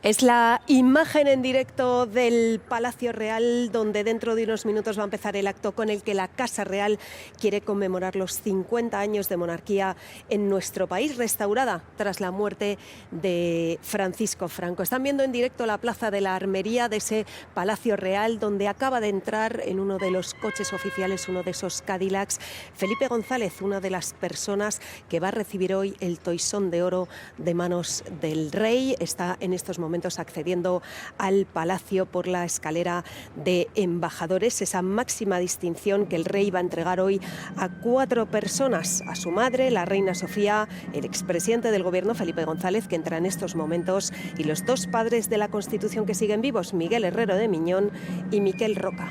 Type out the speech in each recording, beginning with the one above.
Es la imagen en directo del Palacio Real, donde dentro de unos minutos va a empezar el acto con el que la Casa Real quiere conmemorar los 50 años de monarquía en nuestro país, restaurada tras la muerte de Francisco Franco. Están viendo en directo la Plaza de la Armería de ese Palacio Real, donde acaba de entrar en uno de los coches oficiales, uno de esos Cadillacs, Felipe González, una de las personas que va a recibir hoy el Toisón de Oro de manos del rey. Está en estos momentos accediendo al palacio por la escalera de embajadores, esa máxima distinción que el rey va a entregar hoy a 4 personas: a su madre, la reina Sofía, el expresidente del gobierno Felipe González, que entra en estos momentos, y los 2 padres de la Constitución que siguen vivos, Miguel Herrero de Miñón y Miquel Roca.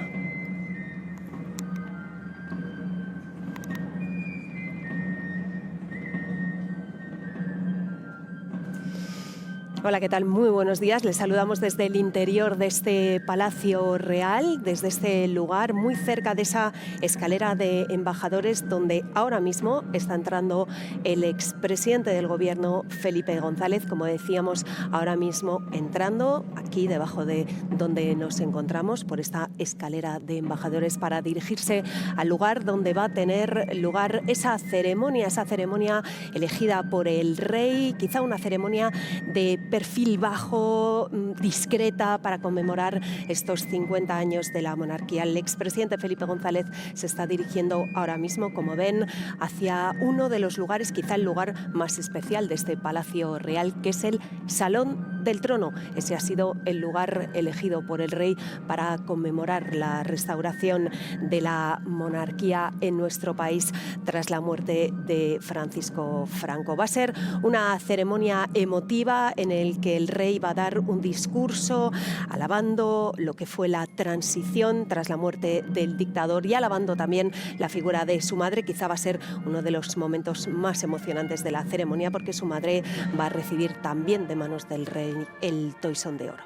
Hola, ¿qué tal? Muy buenos días. Les saludamos desde el interior de este Palacio Real, desde este lugar muy cerca de esa escalera de embajadores, donde ahora mismo está entrando el expresidente del gobierno Felipe González, como decíamos, ahora mismo entrando aquí debajo de donde nos encontramos, por esta escalera de embajadores, para dirigirse al lugar donde va a tener lugar esa ceremonia elegida por el rey, quizá una ceremonia de perfil bajo, discreta, para conmemorar estos 50 años de la monarquía. El expresidente Felipe González se está dirigiendo ahora mismo, como ven, hacia uno de los lugares, quizá el lugar más especial de este Palacio Real, que es el Salón del Trono. Ese ha sido el lugar elegido por el rey para conmemorar la restauración de la monarquía en nuestro país tras la muerte de Francisco Franco. Va a ser una ceremonia emotiva en el que el rey va a dar un discurso alabando lo que fue la transición tras la muerte del dictador y alabando también la figura de su madre. Quizá va a ser uno de los momentos más emocionantes de la ceremonia, porque su madre va a recibir también de manos del rey el Toisón de Oro.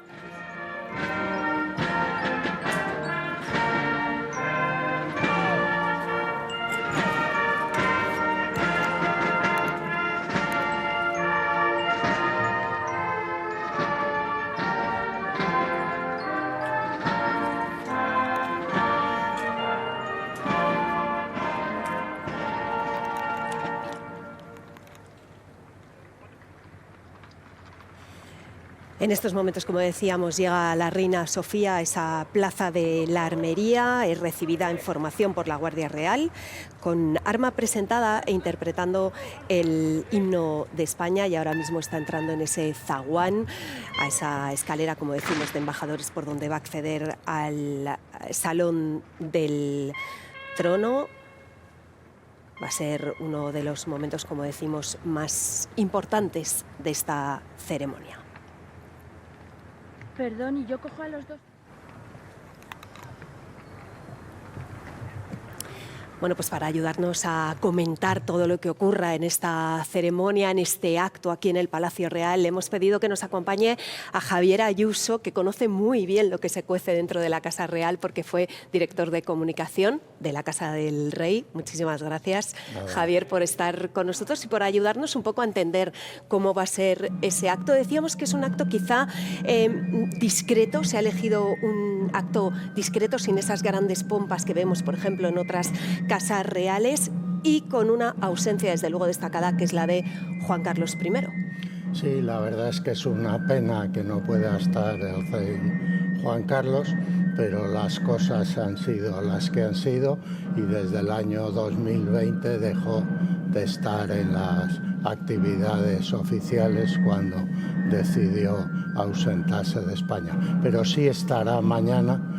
En estos momentos, como decíamos, llega la reina Sofía a esa Plaza de la Armería, es recibida en formación por la Guardia Real, con arma presentada e interpretando el himno de España, y ahora mismo está entrando en ese zaguán, a esa escalera, como decimos, de embajadores, por donde va a acceder al Salón del Trono. Va a ser uno de los momentos, como decimos, más importantes de esta ceremonia. Perdón, y yo cojo a los 2. Bueno, pues para ayudarnos a comentar todo lo que ocurra en esta ceremonia, en este acto aquí en el Palacio Real, le hemos pedido que nos acompañe a Javier Ayuso, que conoce muy bien lo que se cuece dentro de la Casa Real, porque fue director de comunicación de la Casa del Rey. Muchísimas gracias, Javier, por estar con nosotros y por ayudarnos un poco a entender cómo va a ser ese acto. Decíamos que es un acto quizá discreto, se ha elegido un acto discreto, sin esas grandes pompas que vemos, por ejemplo, en otras casas reales, y con una ausencia desde luego destacada, que es la de Juan Carlos I. Sí, la verdad es que es una pena que no pueda estar el rey Juan Carlos, pero las cosas han sido las que han sido, y desde el año 2020 dejó de estar en las actividades oficiales cuando decidió ausentarse de España. Pero sí estará mañana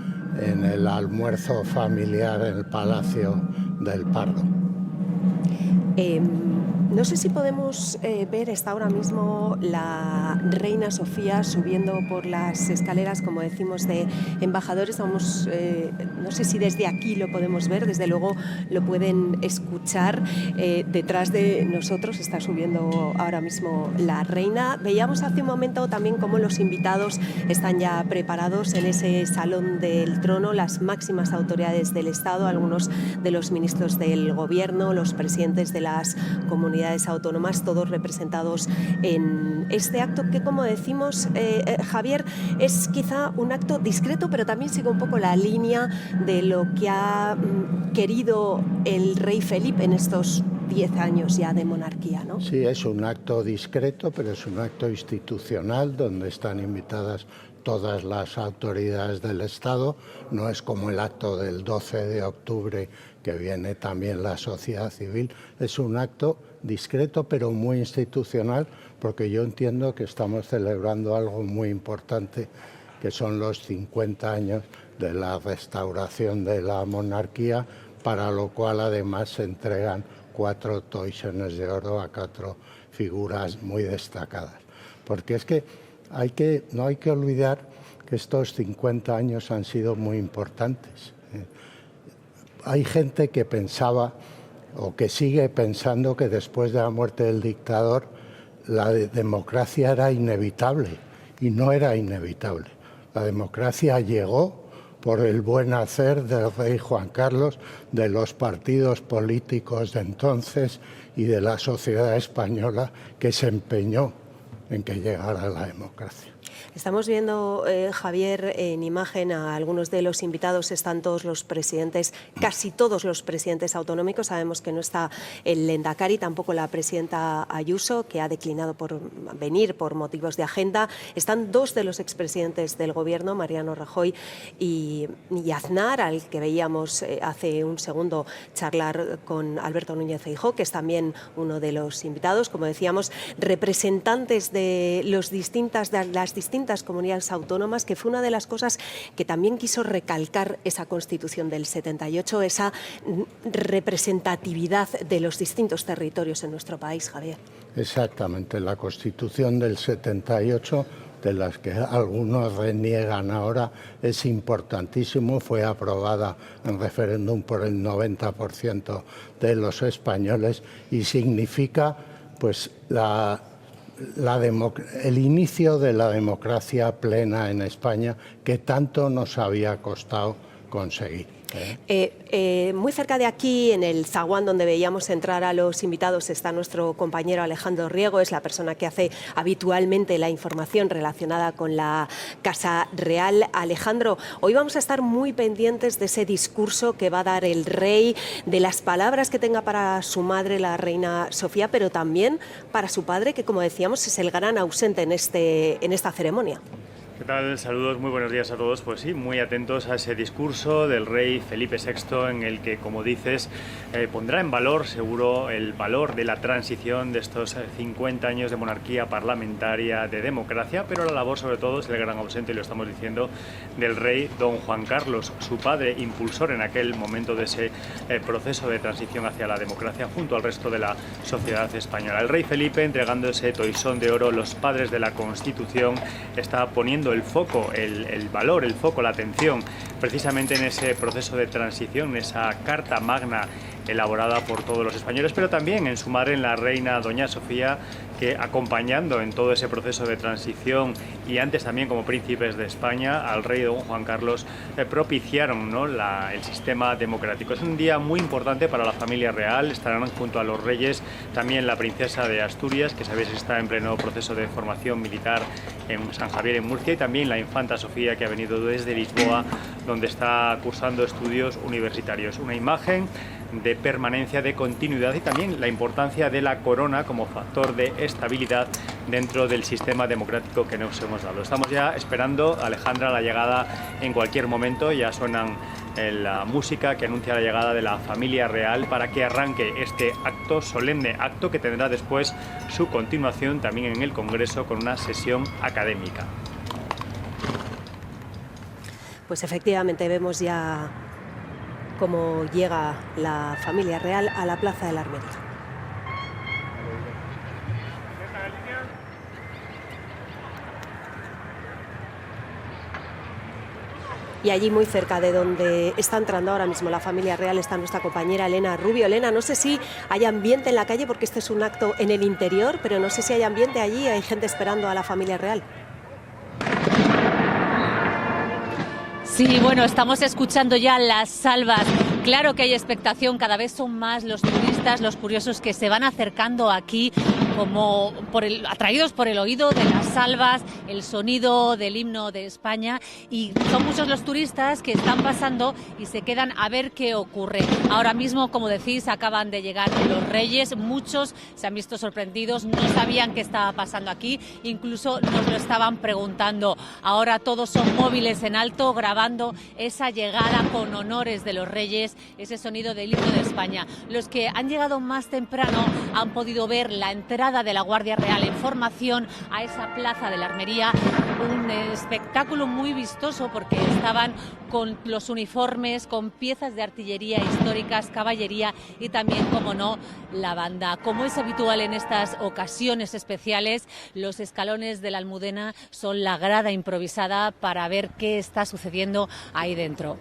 en el almuerzo familiar en el Palacio del Pardo. No sé si podemos ver, está ahora mismo la reina Sofía subiendo por las escaleras, como decimos, de embajadores. Vamos, no sé si desde aquí lo podemos ver, desde luego lo pueden escuchar. Detrás de nosotros está subiendo ahora mismo la reina. Veíamos hace un momento también cómo los invitados están ya preparados en ese Salón del Trono, las máximas autoridades del Estado, algunos de los ministros del Gobierno, los presidentes de las comunidades comunidades autónomas, todos representados en este acto que, como decimos, Javier, es quizá un acto discreto, pero también sigue un poco la línea de lo que ha querido el rey Felipe en estos 10 años ya de monarquía, ¿no? Sí, es un acto discreto, pero es un acto institucional donde están invitadas todas las autoridades del Estado. No es como el acto del 12 de octubre, que viene también la sociedad civil. Es un acto discreto, pero muy institucional, porque yo entiendo que estamos celebrando algo muy importante, que son los 50 años de la restauración de la monarquía, para lo cual además se entregan 4 toisones de oro a 4 figuras muy destacadas. Porque es que no hay que olvidar que estos 50 años han sido muy importantes. Hay gente que pensaba o que sigue pensando que después de la muerte del dictador la democracia era inevitable, y no era inevitable. La democracia llegó por el buen hacer del rey Juan Carlos, de los partidos políticos de entonces y de la sociedad española, que se empeñó en que llegara la democracia. Estamos viendo, Javier, en imagen a algunos de los invitados. Están todos los presidentes, casi todos los presidentes autonómicos. Sabemos que no está el Lehendakari, tampoco la presidenta Ayuso, que ha declinado por venir por motivos de agenda. Están 2 de los expresidentes del Gobierno, Mariano Rajoy y Aznar, al que veíamos hace un segundo charlar con Alberto Núñez Feijóo, que es también uno de los invitados. Como decíamos, representantes de las distintas comunidades autónomas, que fue una de las cosas que también quiso recalcar esa Constitución del 78, esa representatividad de los distintos territorios en nuestro país, Javier. Exactamente, la Constitución del 78, de las que algunos reniegan ahora, es importantísimo. Fue aprobada en referéndum por el 90% de los españoles y significa pues el inicio de la democracia plena en España, que tanto nos había costado conseguir. Muy cerca de aquí, en el zaguán donde veíamos entrar a los invitados, está nuestro compañero Alejandro Riego. Es la persona que hace habitualmente la información relacionada con la Casa Real. Alejandro, hoy vamos a estar muy pendientes de ese discurso que va a dar el rey, de las palabras que tenga para su madre, la reina Sofía, pero también para su padre, que, como decíamos, es el gran ausente en esta ceremonia. ¿Qué tal? Saludos, muy buenos días a todos. Pues sí, muy atentos a ese discurso del rey Felipe VI, en el que, como dices, pondrá en valor, seguro, el valor de la transición de estos 50 años de monarquía parlamentaria, de democracia, pero la labor, sobre todo, es el gran ausente, y lo estamos diciendo, del rey don Juan Carlos, su padre, impulsor en aquel momento de ese proceso de transición hacia la democracia, junto al resto de la sociedad española. El rey Felipe, entregando ese toisón de oro, los padres de la Constitución, está poniendo el foco, el valor, el foco, la atención, precisamente en ese proceso de transición, en esa Carta Magna elaborada por todos los españoles, pero también en su madre, en la reina doña Sofía, que, acompañando en todo ese proceso de transición, y antes también como príncipes de España, al rey don Juan Carlos, propiciaron, ¿no?, el sistema democrático. Es un día muy importante para la familia real. Estarán junto a los reyes también la princesa de Asturias, que sabéis está en pleno proceso de formación militar en San Javier, en Murcia, y también la infanta Sofía, que ha venido desde Lisboa, donde está cursando estudios universitarios. Una imagen de permanencia, de continuidad, y también la importancia de la corona como factor de estabilidad dentro del sistema democrático que nos hemos dado. Estamos ya esperando, Alejandra, la llegada en cualquier momento. Ya suenan la música que anuncia la llegada de la familia real, para que arranque este acto, solemne acto, que tendrá después su continuación también en el Congreso con una sesión académica. Pues efectivamente vemos ya cómo llega la familia real a la Plaza de la Armería. Y allí, muy cerca de donde está entrando ahora mismo la familia real, está nuestra compañera Elena Rubio. Elena, no sé si hay ambiente en la calle, porque este es un acto en el interior, pero no sé si hay ambiente allí, hay gente esperando a la familia real. Sí, bueno, estamos escuchando ya las salvas Claro que hay expectación, cada vez son más los turistas, los curiosos que se van acercando aquí como atraídos por el oído de las salvas, el sonido del himno de España, y son muchos los turistas que están pasando y se quedan a ver qué ocurre. Ahora mismo, como decís, acaban de llegar los Reyes, muchos se han visto sorprendidos, no sabían qué estaba pasando aquí, incluso nos lo estaban preguntando. Ahora todos son móviles en alto grabando esa llegada con honores de los Reyes, ese sonido del himno de España. Los que han llegado más temprano han podido ver la entrada de la Guardia Real en formación a esa plaza de la Armería, un espectáculo muy vistoso porque estaban con los uniformes, con piezas de artillería históricas, caballería y también, como no, la banda. Como es habitual en estas ocasiones especiales, los escalones de la Almudena son la grada improvisada para ver qué está sucediendo ahí dentro.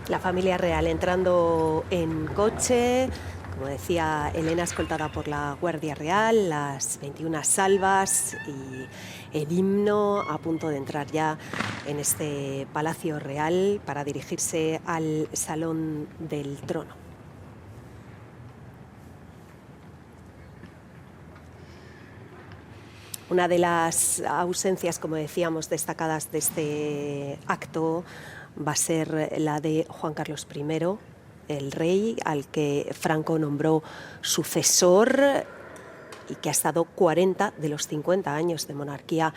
La familia real entrando en coche, como decía Elena, escoltada por la Guardia Real, las 21 salvas y el himno a punto de entrar ya en este Palacio Real para dirigirse al Salón del Trono. Una de las ausencias, como decíamos, destacadas de este acto va a ser la de Juan Carlos I, el rey al que Franco nombró sucesor y que ha estado 40 de los 50 años de monarquía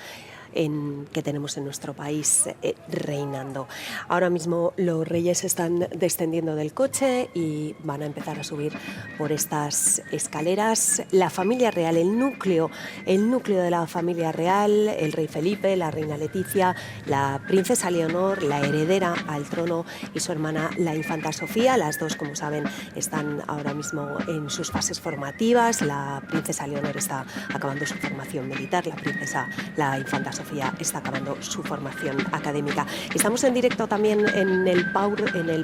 que tenemos en nuestro país reinando. Ahora mismo los reyes están descendiendo del coche y van a empezar a subir por estas escaleras. La familia real, el núcleo de la familia real, el rey Felipe, la reina Leticia, la princesa Leonor, la heredera al trono, y su hermana, la infanta Sofía. Las dos, como saben, están ahora mismo en sus fases formativas. La princesa Leonor está acabando su formación militar, la infanta Sofía está acabando su formación académica. Estamos en directo también en el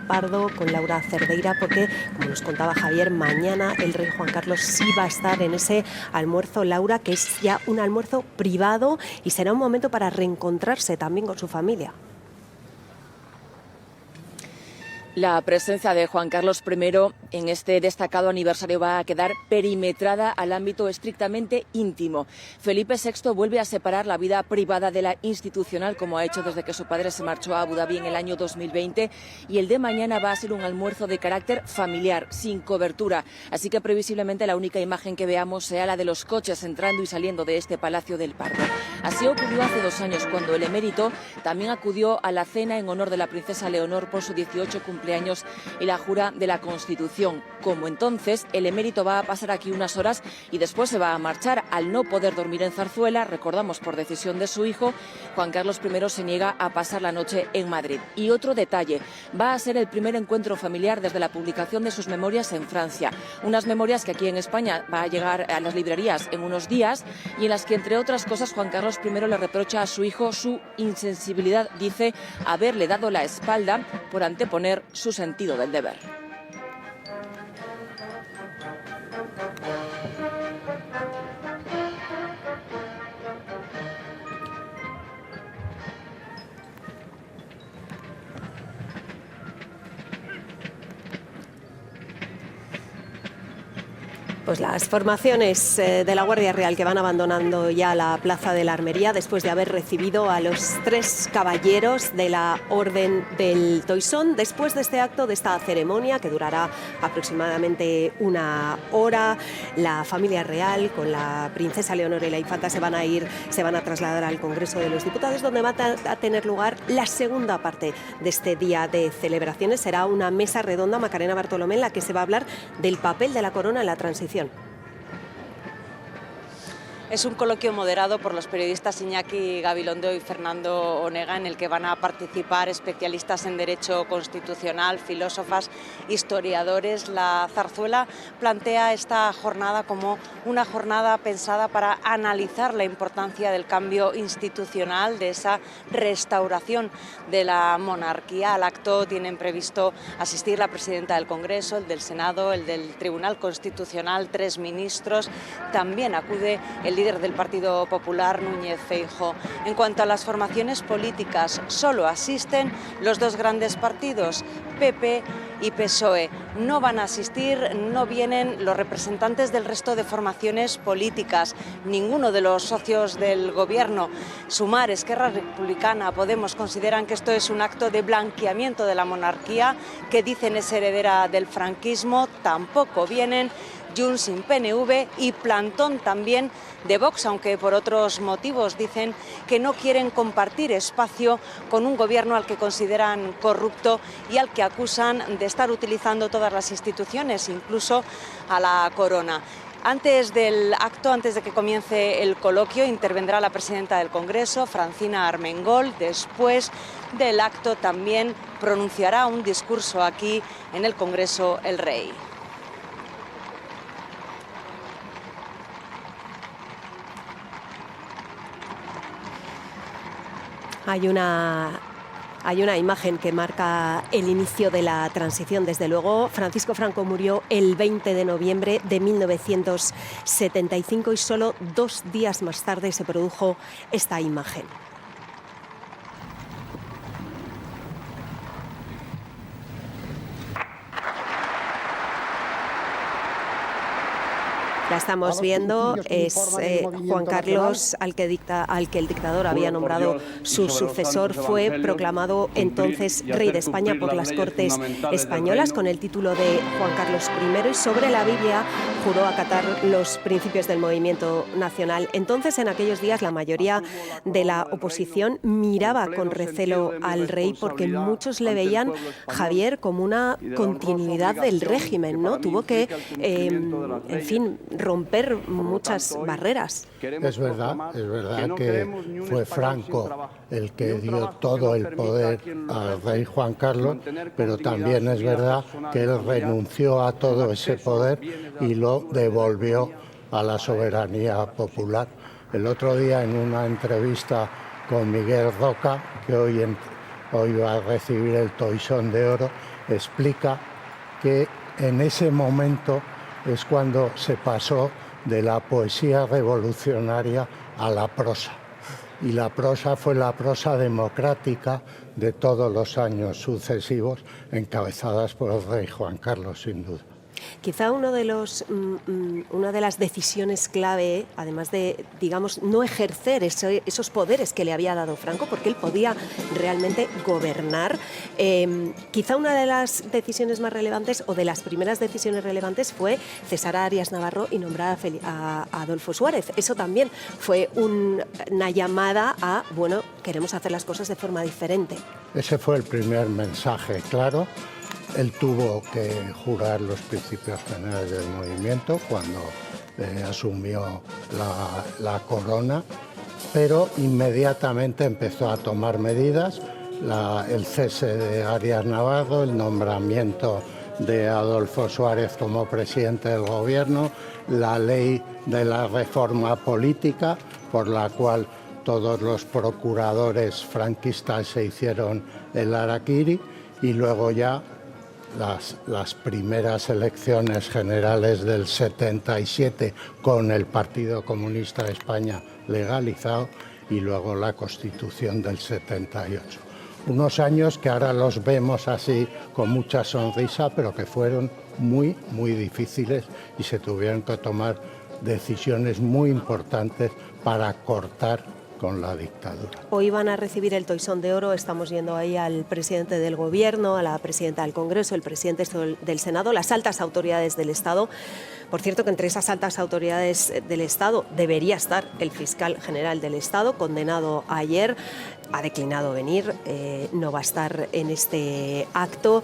Pardo con Laura Cerdeira, porque, como nos contaba Javier, mañana el rey Juan Carlos sí va a estar en ese almuerzo, Laura, que es ya un almuerzo privado y será un momento para reencontrarse también con su familia. La presencia de Juan Carlos I en este destacado aniversario va a quedar perimetrada al ámbito estrictamente íntimo. Felipe VI vuelve a separar la vida privada de la institucional, como ha hecho desde que su padre se marchó a Abu Dhabi en el año 2020, y el de mañana va a ser un almuerzo de carácter familiar, sin cobertura. Así que previsiblemente la única imagen que veamos sea la de los coches entrando y saliendo de este Palacio del Pardo. Así ocurrió hace 2 años, cuando el emérito también acudió a la cena en honor de la princesa Leonor por su 18 cumpleaños y la jura de la Constitución. Como entonces, el emérito va a pasar aquí unas horas y después se va a marchar. Al no poder dormir en Zarzuela, recordamos por decisión de su hijo, Juan Carlos I se niega a pasar la noche en Madrid. Y otro detalle, va a ser el primer encuentro familiar desde la publicación de sus memorias en Francia. Unas memorias que aquí en España va a llegar a las librerías en unos días y en las que, entre otras cosas, Juan Carlos I le reprocha a su hijo su insensibilidad, dice, haberle dado la espalda por anteponer su sentido del deber. Pues las formaciones de la Guardia Real que van abandonando ya la Plaza de la Armería después de haber recibido a los 3 caballeros de la Orden del Toisón. Después de este acto, de esta ceremonia que durará aproximadamente 1 hora, la familia real con la princesa Leonor y la infanta se van a trasladar al Congreso de los Diputados, donde va a tener lugar la segunda parte de este día de celebraciones. Será una mesa redonda, Macarena Bartolomé, en la que se va a hablar del papel de la corona en la transición. Es un coloquio moderado por los periodistas Iñaki Gabilondo y Fernando Onega, en el que van a participar especialistas en derecho constitucional, filósofas, historiadores. La Zarzuela plantea esta jornada como una jornada pensada para analizar la importancia del cambio institucional, de esa restauración de la monarquía. Al acto tienen previsto asistir la presidenta del Congreso, el del Senado, el del Tribunal Constitucional, 3 ministros. También acude el líder del Partido Popular, Núñez Feijóo. En cuanto a las formaciones políticas, solo asisten los 2 grandes partidos, PP y PSOE. No van a asistir, no vienen los representantes del resto de formaciones políticas, ninguno de los socios del Gobierno. Sumar, Esquerra Republicana, Podemos consideran que esto es un acto de blanqueamiento de la monarquía, que dicen es heredera del franquismo. Tampoco vienen Junts sin PNV y plantón también de Vox, aunque por otros motivos. Dicen que no quieren compartir espacio con un gobierno al que consideran corrupto y al que acusan de estar utilizando todas las instituciones, incluso a la corona. Antes del acto, antes de que comience el coloquio, intervendrá la presidenta del Congreso, Francina Armengol. Después del acto también pronunciará un discurso aquí en el Congreso el Rey. Hay una imagen que marca el inicio de la transición. Desde luego, Francisco Franco murió el 20 de noviembre de 1975 y solo 2 días más tarde se produjo esta imagen. La estamos viendo, es Juan Carlos, al que el dictador había nombrado su sucesor. Fue proclamado entonces rey de España por las Cortes Españolas con el título de Juan Carlos I, y sobre la Biblia juró acatar los principios del movimiento nacional. Entonces, en aquellos días, la mayoría de la oposición miraba con recelo al rey porque muchos le veían, Javier, como una continuidad del régimen, ¿no? Tuvo que, en fin, romper muchas barreras. Es verdad que fue Franco el que dio todo el poder al rey Juan Carlos, pero también es verdad que él renunció a todo ese poder y lo devolvió a la soberanía popular. El otro día, en una entrevista con Miguel Roca, que hoy va a recibir el Toisón de Oro, explica que en ese momento es cuando se pasó de la poesía revolucionaria a la prosa. Y la prosa fue la prosa democrática de todos los años sucesivos, encabezadas por el rey Juan Carlos, sin duda. Quizá una de las decisiones clave, además de, digamos, no ejercer esos poderes que le había dado Franco, porque él podía realmente gobernar, quizá una de las decisiones más relevantes, o de las primeras decisiones relevantes, fue cesar a Arias Navarro y nombrar a Adolfo Suárez. Eso también fue una llamada a, bueno, queremos hacer las cosas de forma diferente. Ese fue el primer mensaje, claro. Él tuvo que jurar los principios generales del movimiento cuando asumió la corona, pero inmediatamente empezó a tomar medidas, el cese de Arias Navarro, el nombramiento de Adolfo Suárez como presidente del gobierno, la ley de la reforma política, por la cual todos los procuradores franquistas se hicieron el harakiri, y luego ya las primeras elecciones generales del 77 con el Partido Comunista de España legalizado, y luego la Constitución del 78. Unos años que ahora los vemos así con mucha sonrisa, pero que fueron muy, muy difíciles y se tuvieron que tomar decisiones muy importantes para cortar con la dictadura. Hoy van a recibir el Toisón de Oro. Estamos viendo ahí al presidente del Gobierno, a la presidenta del Congreso, el presidente del Senado, las altas autoridades del Estado. Por cierto, que entre esas altas autoridades del Estado debería estar el fiscal general del Estado, condenado ayer. ha declinado venir, no va a estar en este acto.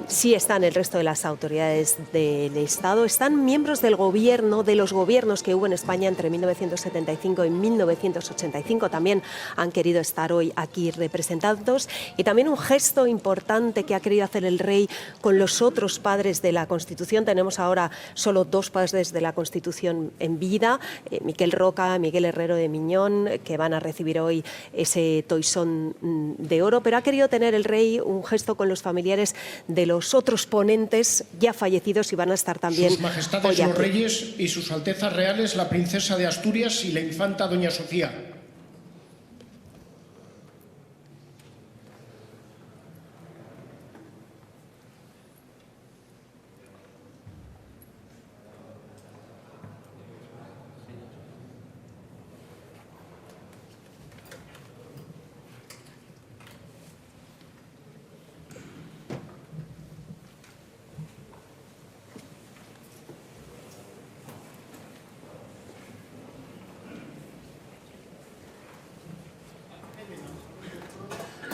Sí están el resto de las autoridades del Estado, están miembros del gobierno, de los gobiernos que hubo en España entre 1975 y 1985, también han querido estar hoy aquí representados, y también un gesto importante que ha querido hacer el rey con los otros padres de la Constitución. Tenemos ahora solo 2 padres de la Constitución en vida, Miquel Roca, Miguel Herrero de Miñón, que van a recibir hoy ese toisón de oro, pero ha querido tener el rey un gesto con los familiares de los otros ponentes ya fallecidos y van a estar también Sus Majestades los Reyes y Sus Altezas Reales, la Princesa de Asturias y la Infanta Doña Sofía.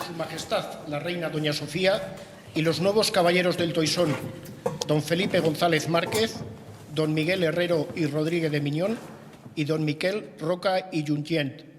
Su Majestad, la Reina Doña Sofía, y los nuevos caballeros del Toisón, don Felipe González Márquez, don Miguel Herrero y Rodríguez de Miñón, y don Miquel Roca y Juntient.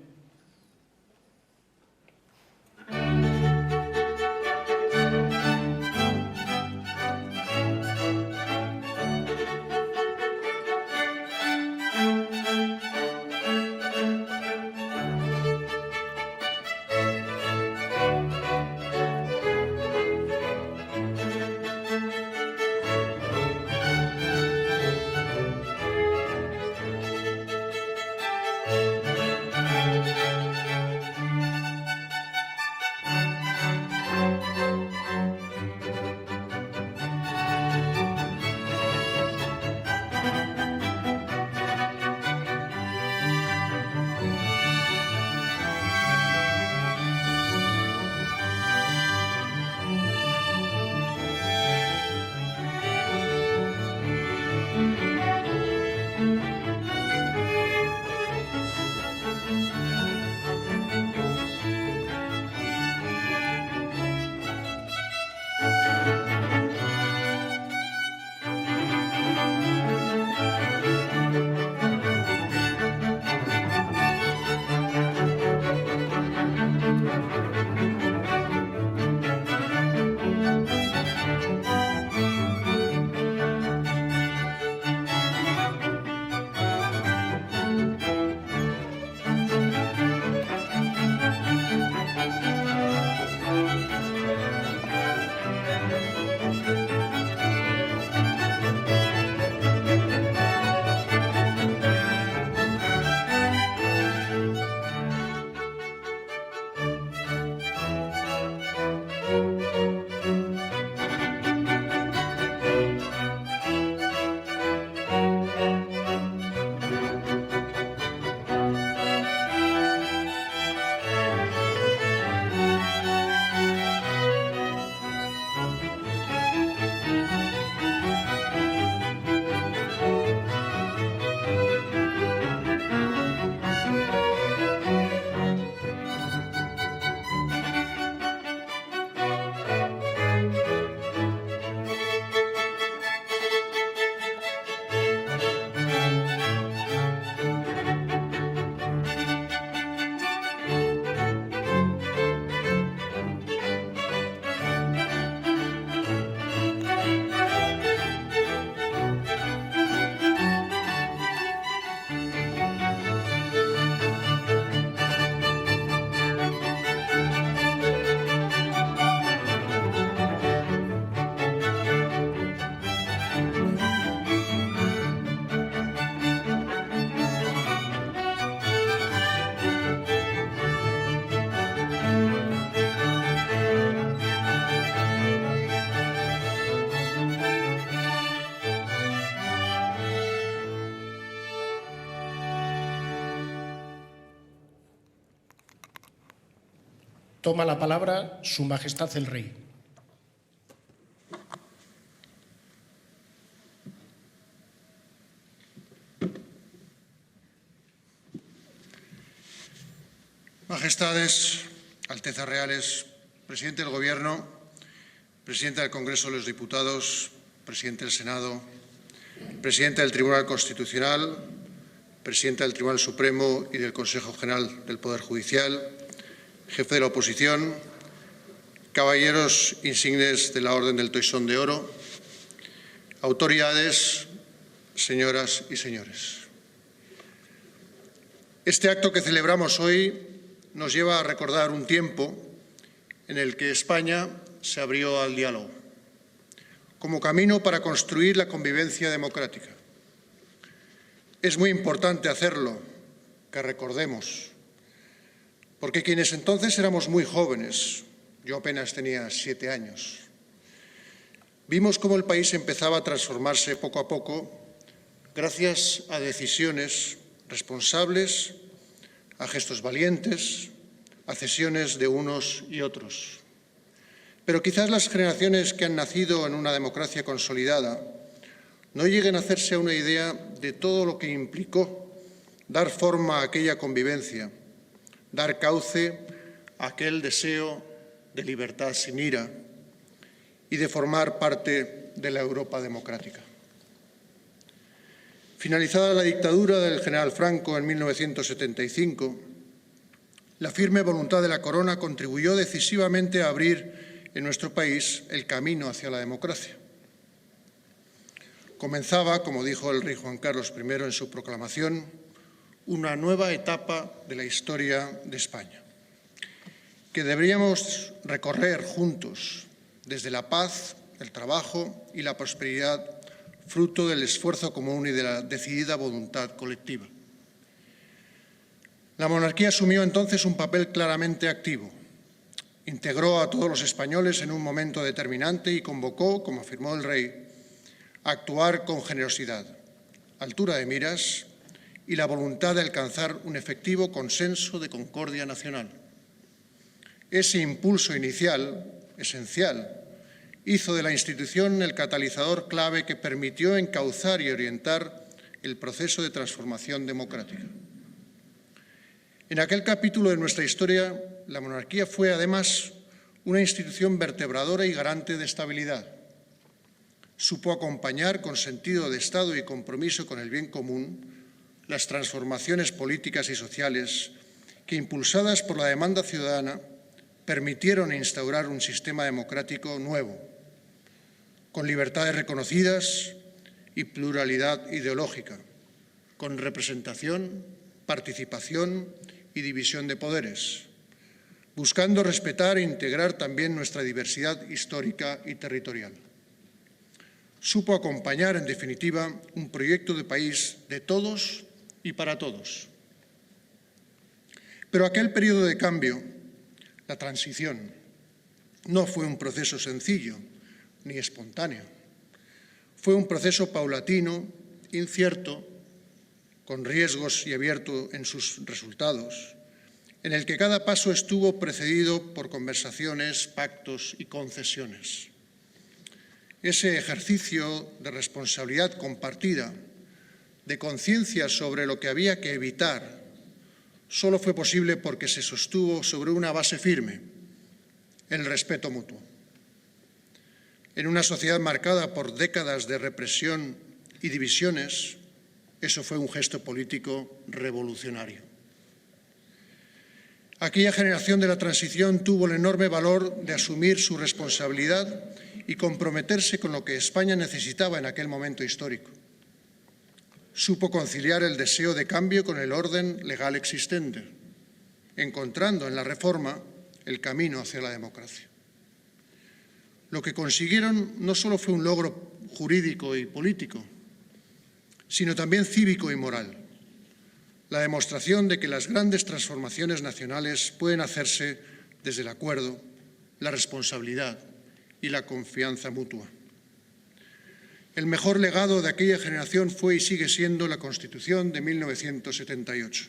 Toma la palabra Su Majestad el Rey. Majestades, Altezas Reales, Presidente del Gobierno, Presidenta del Congreso de los Diputados, Presidente del Senado, Presidenta del Tribunal Constitucional, Presidenta del Tribunal Supremo y del Consejo General del Poder Judicial, Jefe de la Oposición, caballeros insignes de la Orden del Toisón de Oro, autoridades, señoras y señores. Este acto que celebramos hoy nos lleva a recordar un tiempo en el que España se abrió al diálogo, como camino para construir la convivencia democrática. Es muy importante hacerlo, que recordemos, porque quienes entonces éramos muy jóvenes, yo apenas tenía 7 años, vimos cómo el país empezaba a transformarse poco a poco gracias a decisiones responsables, a gestos valientes, a cesiones de unos y otros. Pero quizás las generaciones que han nacido en una democracia consolidada no lleguen a hacerse a una idea de todo lo que implicó dar forma a aquella convivencia, dar cauce a aquel deseo de libertad sin ira y de formar parte de la Europa democrática. Finalizada la dictadura del general Franco en 1975, la firme voluntad de la Corona contribuyó decisivamente a abrir en nuestro país el camino hacia la democracia. Comenzaba, como dijo el rey Juan Carlos I en su proclamación, una nueva etapa de la historia de España, que deberíamos recorrer juntos desde la paz, el trabajo y la prosperidad, fruto del esfuerzo común y de la decidida voluntad colectiva. La monarquía asumió entonces un papel claramente activo. Integró a todos los españoles en un momento determinante y convocó, como afirmó el rey, a actuar con generosidad, altura de miras y la voluntad de alcanzar un efectivo consenso de concordia nacional. Ese impulso inicial, esencial, hizo de la institución el catalizador clave que permitió encauzar y orientar el proceso de transformación democrática. En aquel capítulo de nuestra historia, la monarquía fue, además, una institución vertebradora y garante de estabilidad. Supo acompañar con sentido de Estado y compromiso con el bien común las transformaciones políticas y sociales que, impulsadas por la demanda ciudadana, permitieron instaurar un sistema democrático nuevo, con libertades reconocidas y pluralidad ideológica, con representación, participación y división de poderes, buscando respetar e integrar también nuestra diversidad histórica y territorial. Supo acompañar, en definitiva, un proyecto de país de todos y para todos. Pero aquel periodo de cambio, la transición, no fue un proceso sencillo ni espontáneo. Fue un proceso paulatino, incierto, con riesgos y abierto en sus resultados, en el que cada paso estuvo precedido por conversaciones, pactos y concesiones. Ese ejercicio de responsabilidad compartida, de conciencia sobre lo que había que evitar, solo fue posible porque se sostuvo sobre una base firme, el respeto mutuo. En una sociedad marcada por décadas de represión y divisiones, eso fue un gesto político revolucionario. Aquella generación de la transición tuvo el enorme valor de asumir su responsabilidad y comprometerse con lo que España necesitaba en aquel momento histórico. Supo conciliar el deseo de cambio con el orden legal existente, encontrando en la reforma el camino hacia la democracia. Lo que consiguieron no solo fue un logro jurídico y político, sino también cívico y moral. La demostración de que las grandes transformaciones nacionales pueden hacerse desde el acuerdo, la responsabilidad y la confianza mutua. El mejor legado de aquella generación fue y sigue siendo la Constitución de 1978,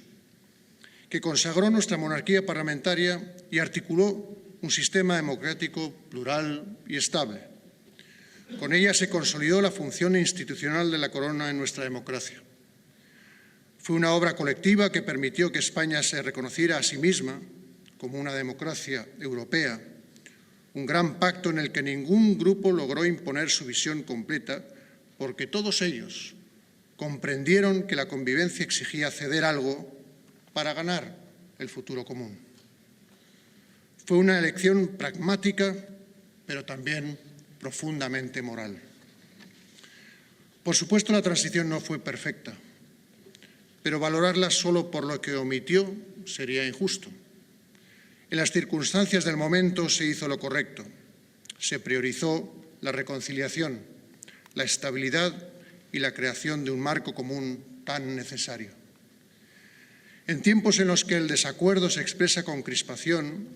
que consagró nuestra monarquía parlamentaria y articuló un sistema democrático plural y estable. Con ella se consolidó la función institucional de la Corona en nuestra democracia. Fue una obra colectiva que permitió que España se reconociera a sí misma como una democracia europea, un gran pacto en el que ningún grupo logró imponer su visión completa, porque todos ellos comprendieron que la convivencia exigía ceder algo para ganar el futuro común. Fue una elección pragmática, pero también profundamente moral. Por supuesto, la transición no fue perfecta, pero valorarla solo por lo que omitió sería injusto. En las circunstancias del momento se hizo lo correcto. Se priorizó la reconciliación, la estabilidad y la creación de un marco común tan necesario. En tiempos en los que el desacuerdo se expresa con crispación,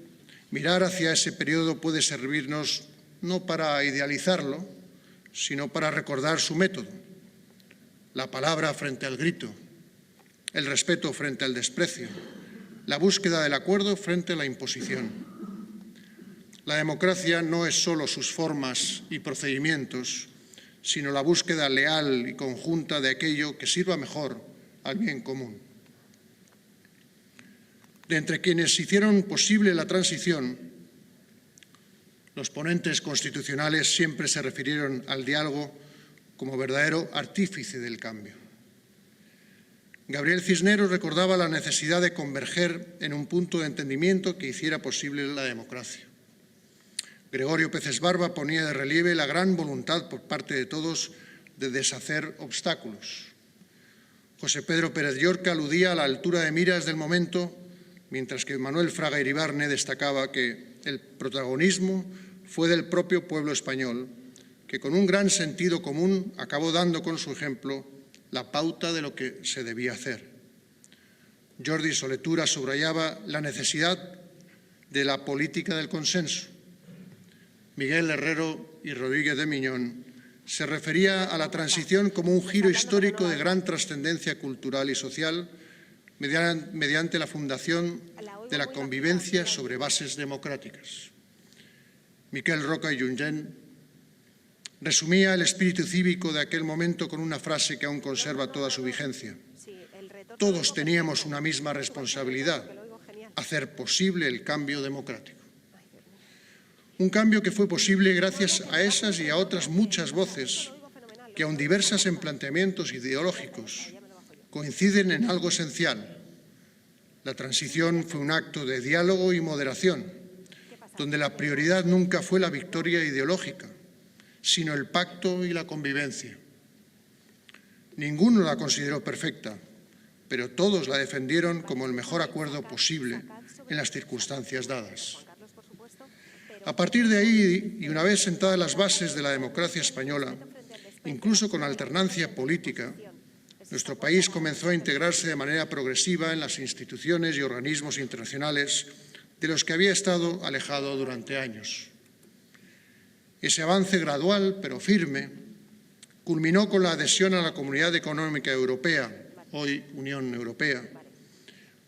mirar hacia ese periodo puede servirnos no para idealizarlo, sino para recordar su método. La palabra frente al grito, el respeto frente al desprecio, la búsqueda del acuerdo frente a la imposición. La democracia no es solo sus formas y procedimientos, sino la búsqueda leal y conjunta de aquello que sirva mejor al bien común. De entre quienes hicieron posible la transición, los ponentes constitucionales siempre se refirieron al diálogo como verdadero artífice del cambio. Gabriel Cisneros recordaba la necesidad de converger en un punto de entendimiento que hiciera posible la democracia. Gregorio Peces Barba ponía de relieve la gran voluntad por parte de todos de deshacer obstáculos. José Pedro Pérez Llorca aludía a la altura de miras del momento, mientras que Manuel Fraga Iribarne destacaba que el protagonismo fue del propio pueblo español, que con un gran sentido común acabó dando con su ejemplo la pauta de lo que se debía hacer. Jordi Soletura subrayaba la necesidad de la política del consenso. Miguel Herrero y Rodríguez de Miñón se refería a la transición como un giro histórico de gran trascendencia cultural y social mediante la fundación de la convivencia sobre bases democráticas. Miquel Roca y Junyent resumía el espíritu cívico de aquel momento con una frase que aún conserva toda su vigencia. Todos teníamos una misma responsabilidad, hacer posible el cambio democrático. Un cambio que fue posible gracias a esas y a otras muchas voces que, aun diversas en planteamientos ideológicos, coinciden en algo esencial. La transición fue un acto de diálogo y moderación, donde la prioridad nunca fue la victoria ideológica, sino el pacto y la convivencia. Ninguno la consideró perfecta, pero todos la defendieron como el mejor acuerdo posible en las circunstancias dadas. A partir de ahí, y una vez sentadas las bases de la democracia española, incluso con alternancia política, nuestro país comenzó a integrarse de manera progresiva en las instituciones y organismos internacionales de los que había estado alejado durante años. Ese avance gradual, pero firme, culminó con la adhesión a la Comunidad Económica Europea, hoy Unión Europea,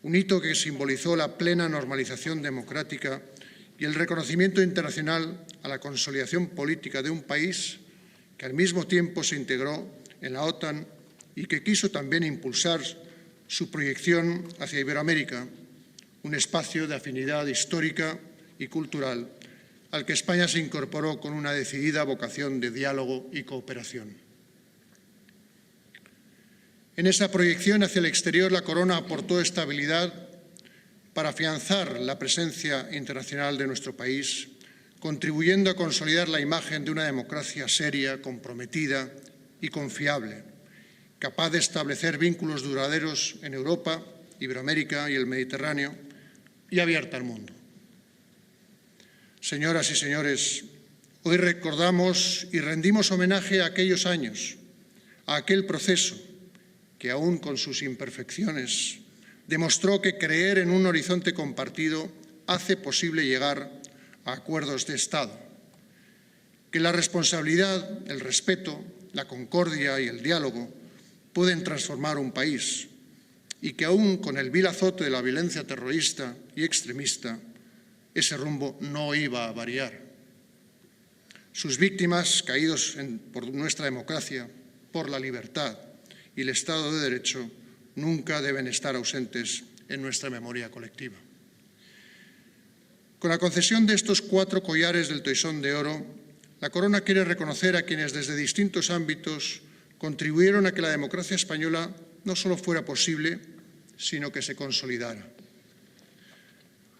un hito que simbolizó la plena normalización democrática y el reconocimiento internacional a la consolidación política de un país que al mismo tiempo se integró en la OTAN y que quiso también impulsar su proyección hacia Iberoamérica, un espacio de afinidad histórica y cultural al que España se incorporó con una decidida vocación de diálogo y cooperación. En esa proyección hacia el exterior, la Corona aportó estabilidad para afianzar la presencia internacional de nuestro país, contribuyendo a consolidar la imagen de una democracia seria, comprometida y confiable, capaz de establecer vínculos duraderos en Europa, Iberoamérica y el Mediterráneo, y abierta al mundo. Señoras y señores, hoy recordamos y rendimos homenaje a aquellos años, a aquel proceso que, aún con sus imperfecciones, demostró que creer en un horizonte compartido hace posible llegar a acuerdos de Estado, que la responsabilidad, el respeto, la concordia y el diálogo pueden transformar un país y que aún con el vil azote de la violencia terrorista y extremista, ese rumbo no iba a variar. Sus víctimas, caídos por nuestra democracia, por la libertad y el Estado de Derecho, nunca deben estar ausentes en nuestra memoria colectiva. Con la concesión de estos 4 collares del Toisón de Oro, la Corona quiere reconocer a quienes desde distintos ámbitos contribuyeron a que la democracia española no solo fuera posible, sino que se consolidara.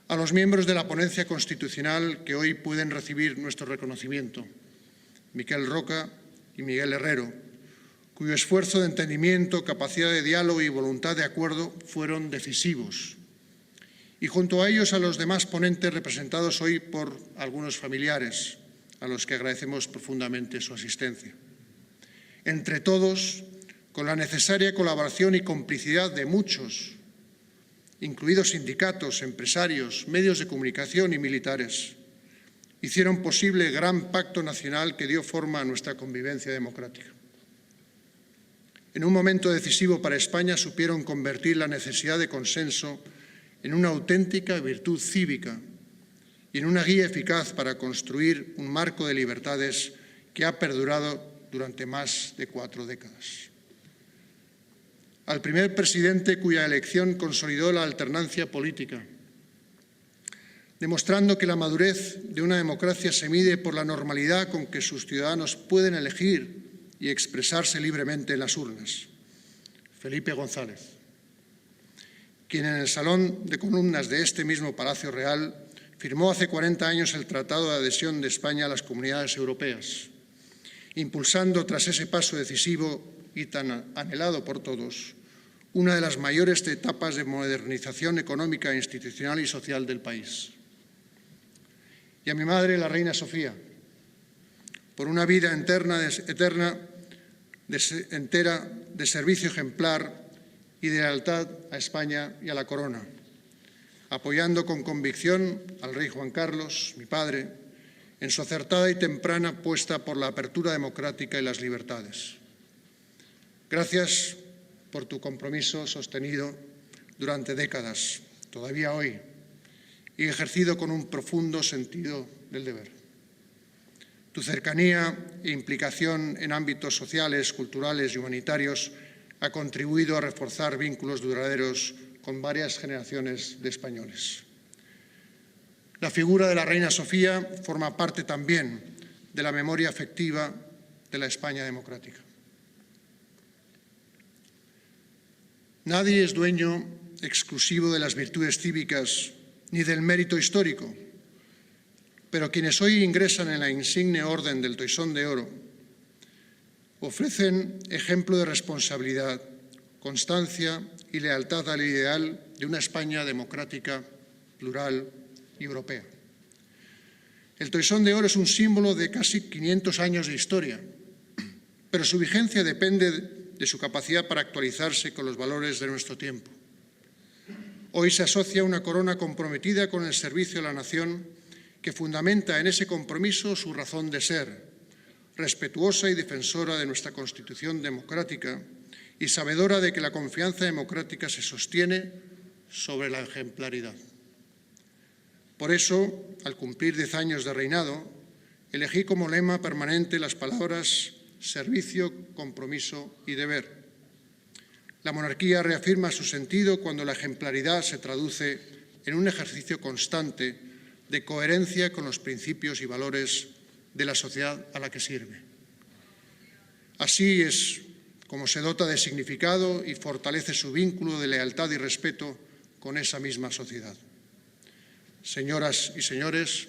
A los miembros de la ponencia constitucional que hoy pueden recibir nuestro reconocimiento, Miquel Roca y Miguel Herrero, cuyo esfuerzo de entendimiento, capacidad de diálogo y voluntad de acuerdo fueron decisivos. Y junto a ellos a los demás ponentes representados hoy por algunos familiares, a los que agradecemos profundamente su asistencia. Entre todos, con la necesaria colaboración y complicidad de muchos, incluidos sindicatos, empresarios, medios de comunicación y militares, hicieron posible el gran pacto nacional que dio forma a nuestra convivencia democrática. En un momento decisivo para España supieron convertir la necesidad de consenso en una auténtica virtud cívica y en una guía eficaz para construir un marco de libertades que ha perdurado durante más de 4 décadas. Al primer presidente cuya elección consolidó la alternancia política, demostrando que la madurez de una democracia se mide por la normalidad con que sus ciudadanos pueden elegir y expresarse libremente en las urnas, Felipe González, quien en el Salón de Columnas de este mismo Palacio Real firmó hace 40 años el Tratado de Adhesión de España a las Comunidades Europeas, impulsando tras ese paso decisivo y tan anhelado por todos, una de las mayores etapas de modernización económica, institucional y social del país. Y a mi madre, la reina Sofía, por una vida entera de servicio ejemplar y de lealtad a España y a la corona, apoyando con convicción al rey Juan Carlos, mi padre, en su acertada y temprana apuesta por la apertura democrática y las libertades. Gracias por tu compromiso sostenido durante décadas, todavía hoy, y ejercido con un profundo sentido del deber. Tu cercanía e implicación en ámbitos sociales, culturales y humanitarios ha contribuido a reforzar vínculos duraderos con varias generaciones de españoles. La figura de la reina Sofía forma parte también de la memoria afectiva de la España democrática. Nadie es dueño exclusivo de las virtudes cívicas ni del mérito histórico, pero quienes hoy ingresan en la insigne orden del Toisón de Oro ofrecen ejemplo de responsabilidad, constancia y lealtad al ideal de una España democrática, plural y europea. El Toisón de Oro es un símbolo de casi 500 años de historia, pero su vigencia depende de su capacidad para actualizarse con los valores de nuestro tiempo. Hoy se asocia una corona comprometida con el servicio a la nación que fundamenta en ese compromiso su razón de ser, respetuosa y defensora de nuestra Constitución democrática y sabedora de que la confianza democrática se sostiene sobre la ejemplaridad. Por eso, al cumplir 10 años de reinado, elegí como lema permanente las palabras servicio, compromiso y deber. La monarquía reafirma su sentido cuando la ejemplaridad se traduce en un ejercicio constante de coherencia con los principios y valores de la sociedad a la que sirve. Así es como se dota de significado y fortalece su vínculo de lealtad y respeto con esa misma sociedad. Señoras y señores,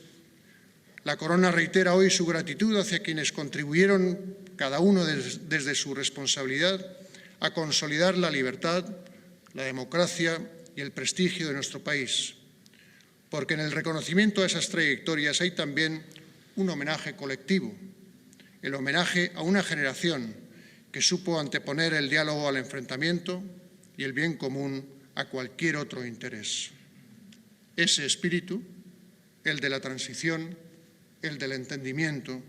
la Corona reitera hoy su gratitud hacia quienes contribuyeron, cada uno desde su responsabilidad, a consolidar la libertad, la democracia y el prestigio de nuestro país, porque en el reconocimiento a esas trayectorias hay también un homenaje colectivo, el homenaje a una generación que supo anteponer el diálogo al enfrentamiento y el bien común a cualquier otro interés. Ese espíritu, el de la transición, el del entendimiento,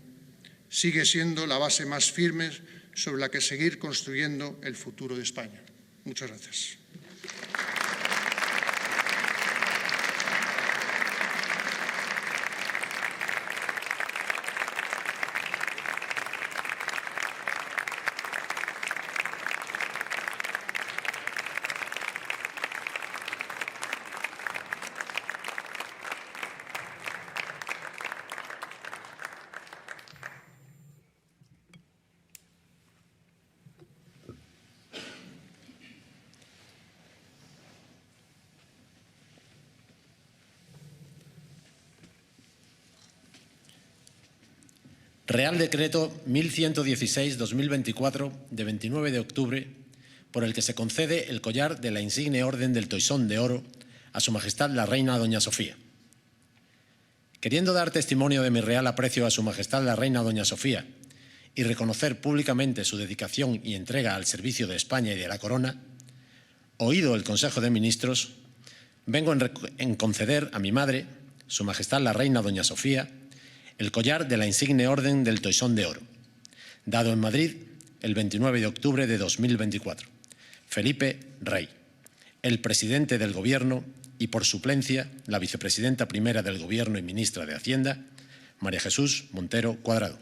sigue siendo la base más firme sobre la que seguir construyendo el futuro de España. Muchas gracias. Real Decreto 1116-2024 de 29 de octubre, por el que se concede el collar de la insigne Orden del Toisón de Oro a Su Majestad la Reina Doña Sofía. Queriendo dar testimonio de mi real aprecio a Su Majestad la Reina Doña Sofía y reconocer públicamente su dedicación y entrega al servicio de España y de la Corona, oído el Consejo de Ministros, vengo en conceder a mi madre, Su Majestad la Reina Doña Sofía, el collar de la insigne Orden del Toisón de Oro, dado en Madrid el 29 de octubre de 2024. Felipe Rey, el presidente del Gobierno y, por suplencia, la vicepresidenta primera del Gobierno y ministra de Hacienda, María Jesús Montero Cuadrado.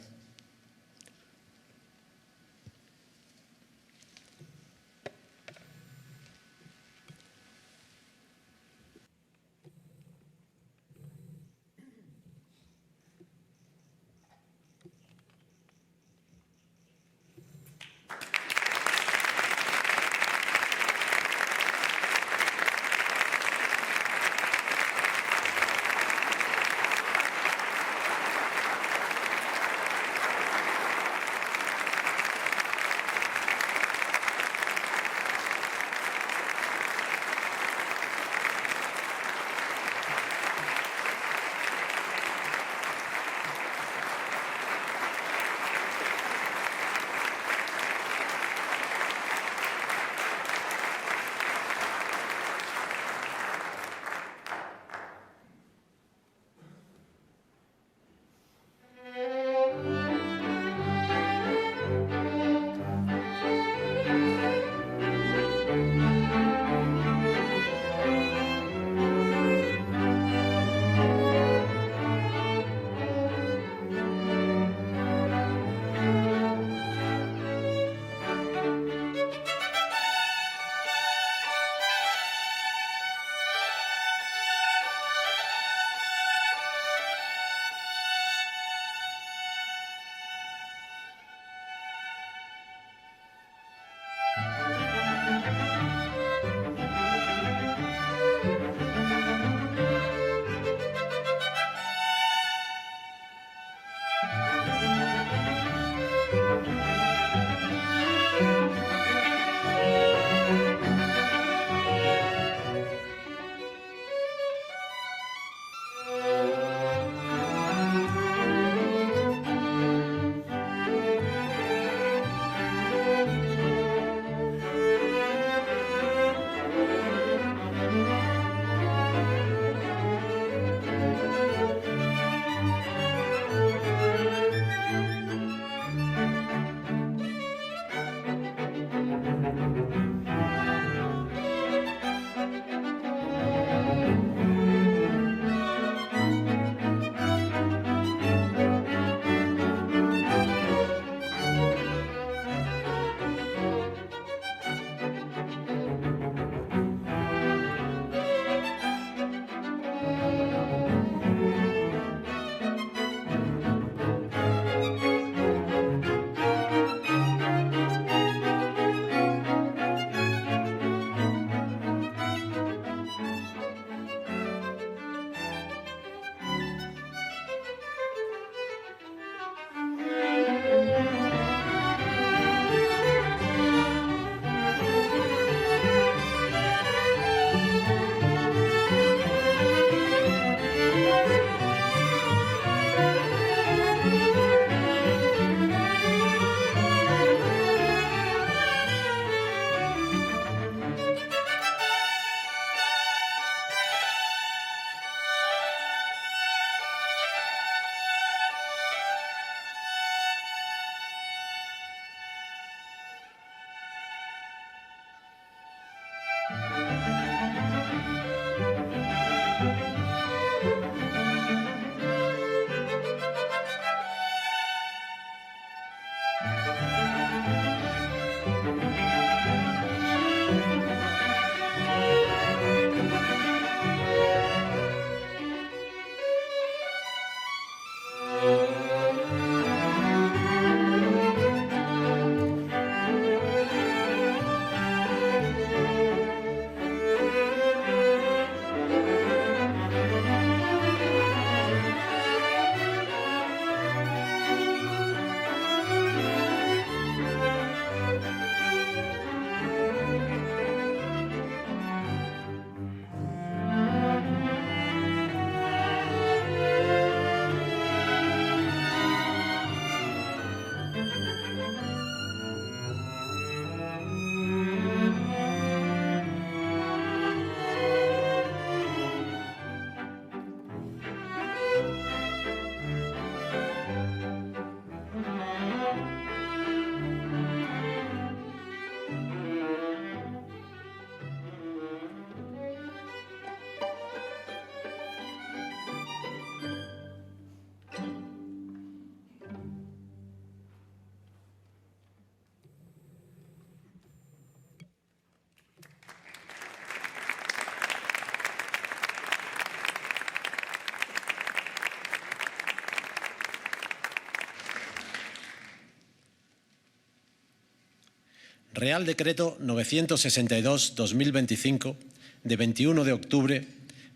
Real Decreto 962-2025 de 21 de octubre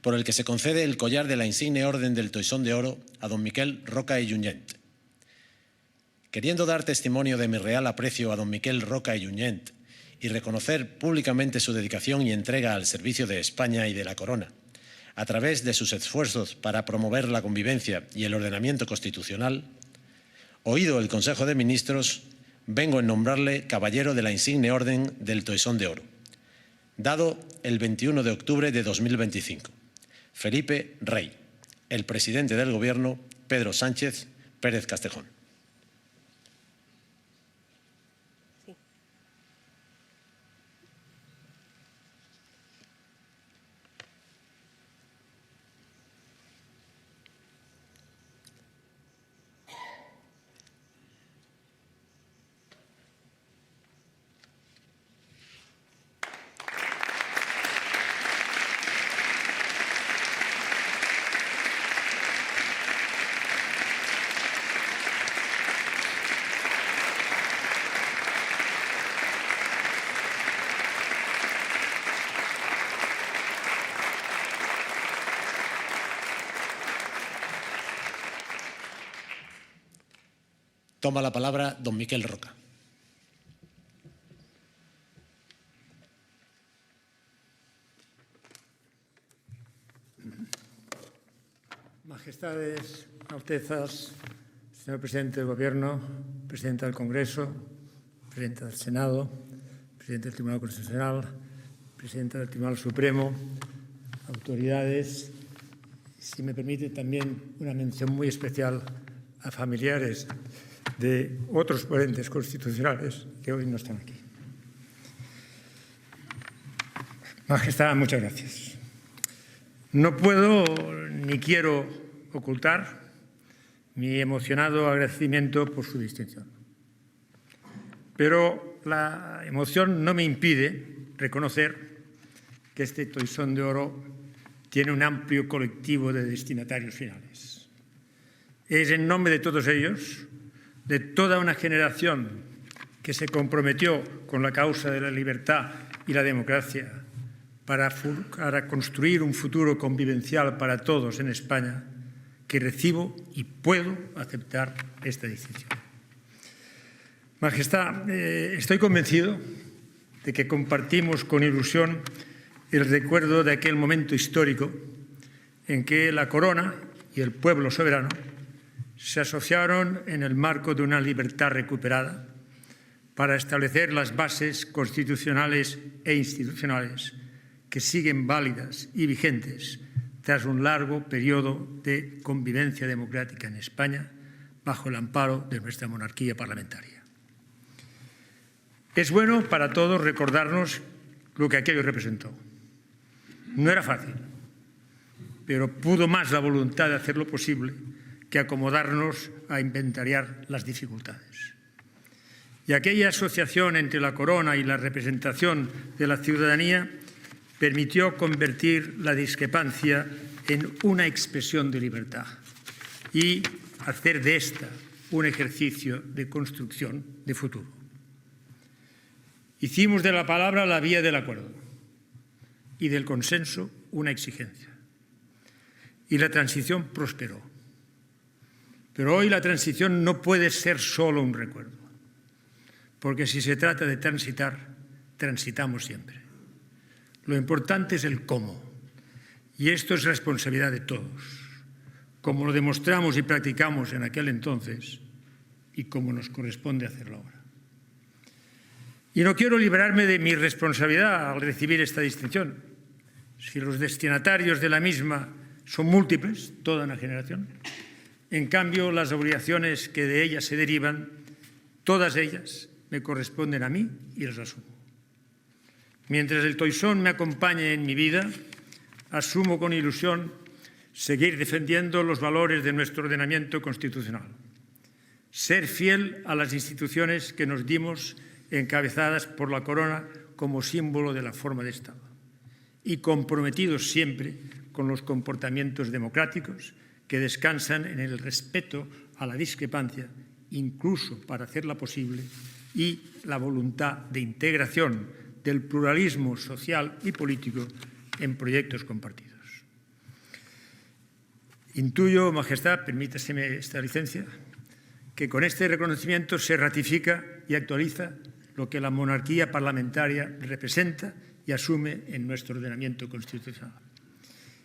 por el que se concede el collar de la insigne Orden del Toisón de Oro a don Miquel Roca i Junyent. Queriendo dar testimonio de mi real aprecio a don Miquel Roca i Junyent y reconocer públicamente su dedicación y entrega al servicio de España y de la Corona, a través de sus esfuerzos para promover la convivencia y el ordenamiento constitucional, oído el Consejo de Ministros, vengo en nombrarle caballero de la insigne Orden del Toisón de Oro, dado el 21 de octubre de 2025. Felipe Rey, el presidente del Gobierno, Pedro Sánchez Pérez Castejón. Toma la palabra don Miquel Roca. Majestades, Altezas, señor presidente del Gobierno, presidenta del Congreso, presidenta del Senado, presidente del Tribunal Constitucional, presidenta del Tribunal Supremo, autoridades, si me permite también una mención muy especial a familiares de otros ponentes constitucionales que hoy no están aquí. Majestad, muchas gracias. No puedo ni quiero ocultar mi emocionado agradecimiento por su distinción. Pero la emoción no me impide reconocer que este Toisón de Oro tiene un amplio colectivo de destinatarios finales. Es en nombre de todos ellos, de toda una generación que se comprometió con la causa de la libertad y la democracia para construir un futuro convivencial para todos en España, que recibo y puedo aceptar esta distinción. Majestad, estoy convencido de que compartimos con ilusión el recuerdo de aquel momento histórico en que la corona y el pueblo soberano se asociaron en el marco de una libertad recuperada para establecer las bases constitucionales e institucionales que siguen válidas y vigentes tras un largo periodo de convivencia democrática en España bajo el amparo de nuestra monarquía parlamentaria. Es bueno para todos recordarnos lo que aquello representó. No era fácil, pero pudo más la voluntad de hacerlo posible que acomodarnos a inventariar las dificultades. Y aquella asociación entre la corona y la representación de la ciudadanía permitió convertir la discrepancia en una expresión de libertad y hacer de esta un ejercicio de construcción de futuro. Hicimos de la palabra la vía del acuerdo y del consenso una exigencia. Y la transición prosperó. Pero hoy la transición no puede ser solo un recuerdo, porque si se trata de transitar, transitamos siempre. Lo importante es el cómo, y esto es responsabilidad de todos, como lo demostramos y practicamos en aquel entonces y como nos corresponde hacerlo ahora. Y no quiero librarme de mi responsabilidad al recibir esta distinción. Si los destinatarios de la misma son múltiples, toda una generación, en cambio, las obligaciones que de ellas se derivan, todas ellas me corresponden a mí y las asumo. Mientras el Toisón me acompañe en mi vida, asumo con ilusión seguir defendiendo los valores de nuestro ordenamiento constitucional, ser fiel a las instituciones que nos dimos encabezadas por la corona como símbolo de la forma de Estado y comprometidos siempre con los comportamientos democráticos que descansan en el respeto a la discrepancia, incluso para hacerla posible, y la voluntad de integración del pluralismo social y político en proyectos compartidos. Intuyo, Majestad, permítaseme esta licencia, que con este reconocimiento se ratifica y actualiza lo que la monarquía parlamentaria representa y asume en nuestro ordenamiento constitucional.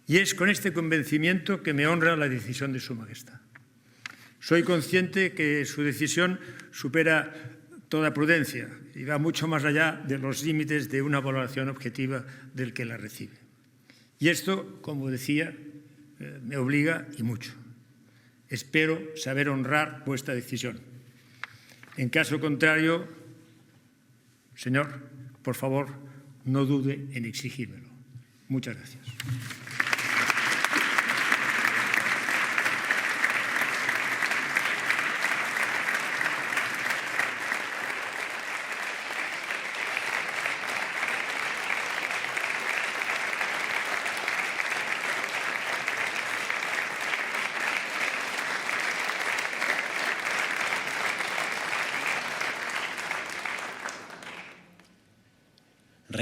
Y es con este convencimiento que me honra la decisión de Su Majestad. Soy consciente que su decisión supera toda prudencia y va mucho más allá de los límites de una valoración objetiva del que la recibe. Y esto, como decía, me obliga y mucho. Espero saber honrar vuestra decisión. En caso contrario, señor, por favor, no dude en exigírmelo. Muchas gracias.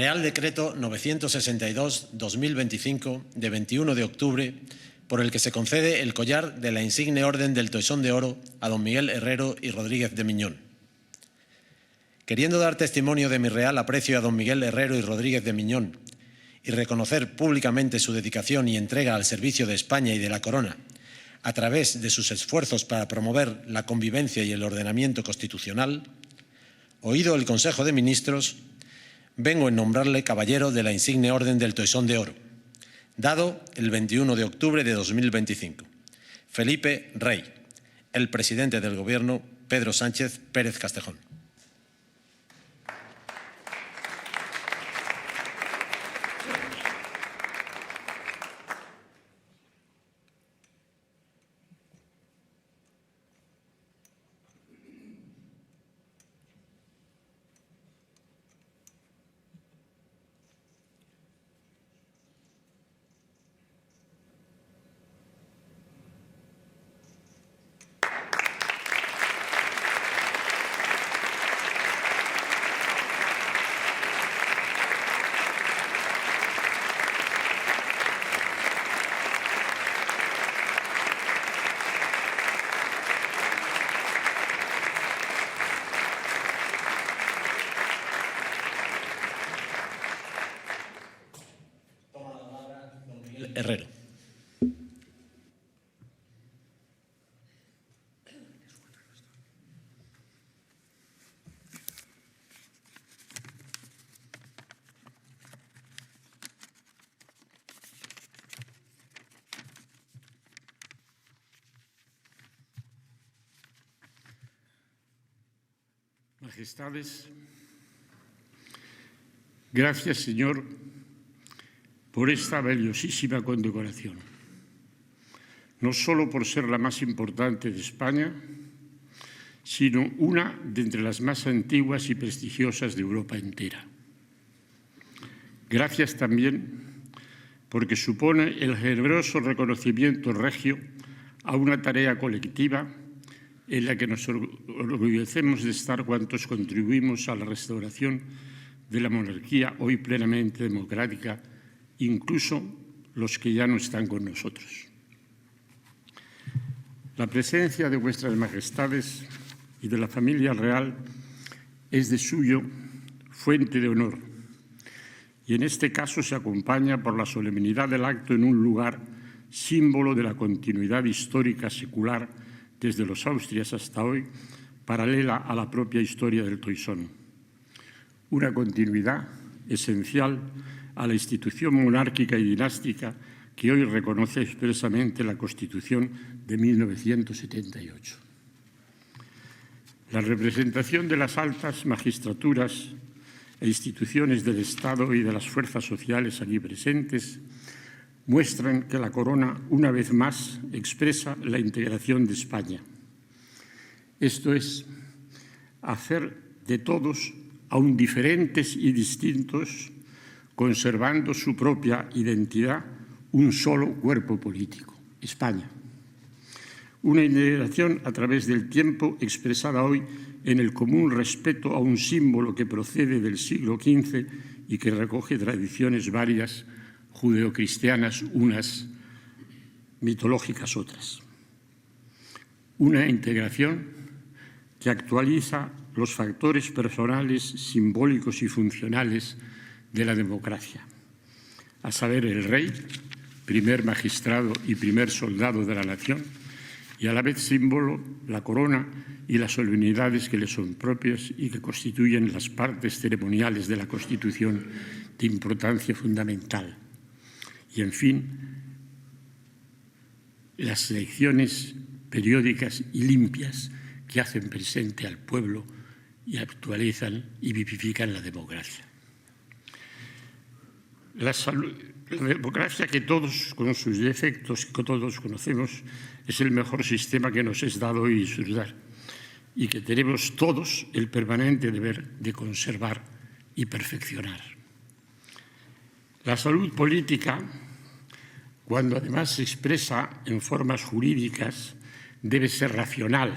Real Decreto 962-2025 de 21 de octubre, por el que se concede el collar de la insigne Orden del Toisón de Oro a don Miguel Herrero y Rodríguez de Miñón. Queriendo dar testimonio de mi real aprecio a don Miguel Herrero y Rodríguez de Miñón y reconocer públicamente su dedicación y entrega al servicio de España y de la Corona a través de sus esfuerzos para promover la convivencia y el ordenamiento constitucional, oído el Consejo de Ministros, vengo en nombrarle caballero de la insigne Orden del Toisón de Oro, dado el 21 de octubre de 2025. Felipe Rey, el presidente del Gobierno, Pedro Sánchez Pérez Castejón. Herrero. Majestades, gracias, Señor, por esta valiosísima condecoración, no solo por ser la más importante de España, sino una de entre las más antiguas y prestigiosas de Europa entera. Gracias también porque supone el generoso reconocimiento regio a una tarea colectiva en la que nos orgullecemos de estar cuantos contribuimos a la restauración de la monarquía hoy plenamente democrática, incluso los que ya no están con nosotros. La presencia de vuestras majestades y de la familia real es de suyo fuente de honor y en este caso se acompaña por la solemnidad del acto en un lugar símbolo de la continuidad histórica secular desde los Austrias hasta hoy, paralela a la propia historia del Toisón. Una continuidad esencial a la institución monárquica y dinástica que hoy reconoce expresamente la Constitución de 1978. La representación de las altas magistraturas e instituciones del Estado y de las fuerzas sociales aquí presentes muestran que la Corona, una vez más, expresa la integración de España. Esto es, hacer de todos, aun diferentes y distintos, conservando su propia identidad, un solo cuerpo político, España. Una integración a través del tiempo expresada hoy en el común respeto a un símbolo que procede del siglo XV y que recoge tradiciones varias, judeocristianas unas, mitológicas otras. Una integración que actualiza los factores personales, simbólicos y funcionales de la democracia, a saber, el rey, primer magistrado y primer soldado de la nación, y a la vez símbolo, la corona y las solemnidades que le son propias y que constituyen las partes ceremoniales de la Constitución de importancia fundamental. Y, en fin, las elecciones periódicas y limpias que hacen presente al pueblo y actualizan y vivifican la democracia. La democracia, que todos, con sus defectos, que todos conocemos, es el mejor sistema que nos es dado y disfrutar, y que tenemos todos el permanente deber de conservar y perfeccionar. La salud política, cuando además se expresa en formas jurídicas, debe ser racional,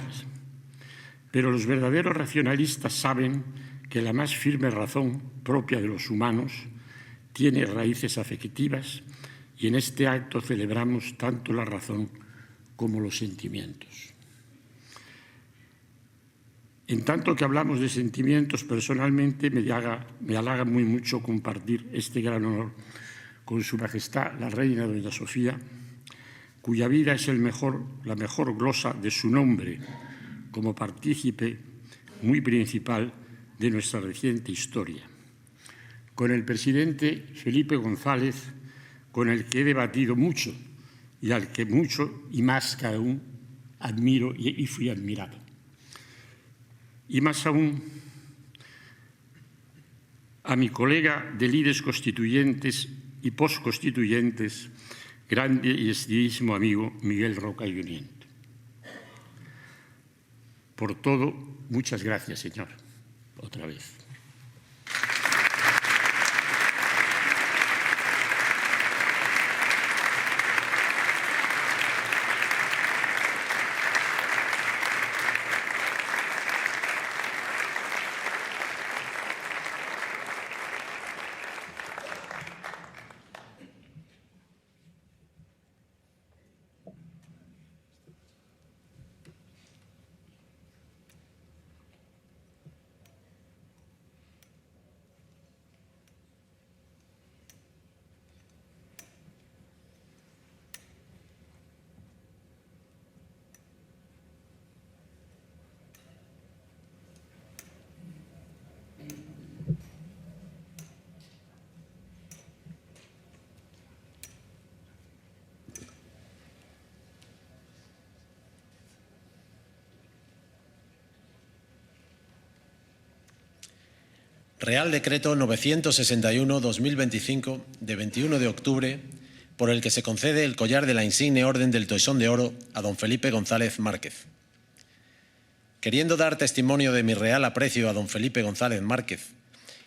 pero los verdaderos racionalistas saben que la más firme razón propia de los humanos tiene raíces afectivas, y en este acto celebramos tanto la razón como los sentimientos. En tanto que hablamos de sentimientos, personalmente me halaga muy mucho compartir este gran honor con Su Majestad la Reina Doña Sofía, cuya vida es la mejor glosa de su nombre como partícipe muy principal de nuestra reciente historia. Con el presidente Felipe González, con el que he debatido mucho y al que mucho y más que aún admiro y fui admirado. Y más aún a mi colega de líderes constituyentes y postconstituyentes, grande y estimísimo amigo Miguel Roca y Guimiento. Por todo, muchas gracias, señor, otra vez. Real Decreto 961-2025 de 21 de octubre, por el que se concede el collar de la insigne Orden del Toisón de Oro a don Felipe González Márquez. Queriendo dar testimonio de mi real aprecio a don Felipe González Márquez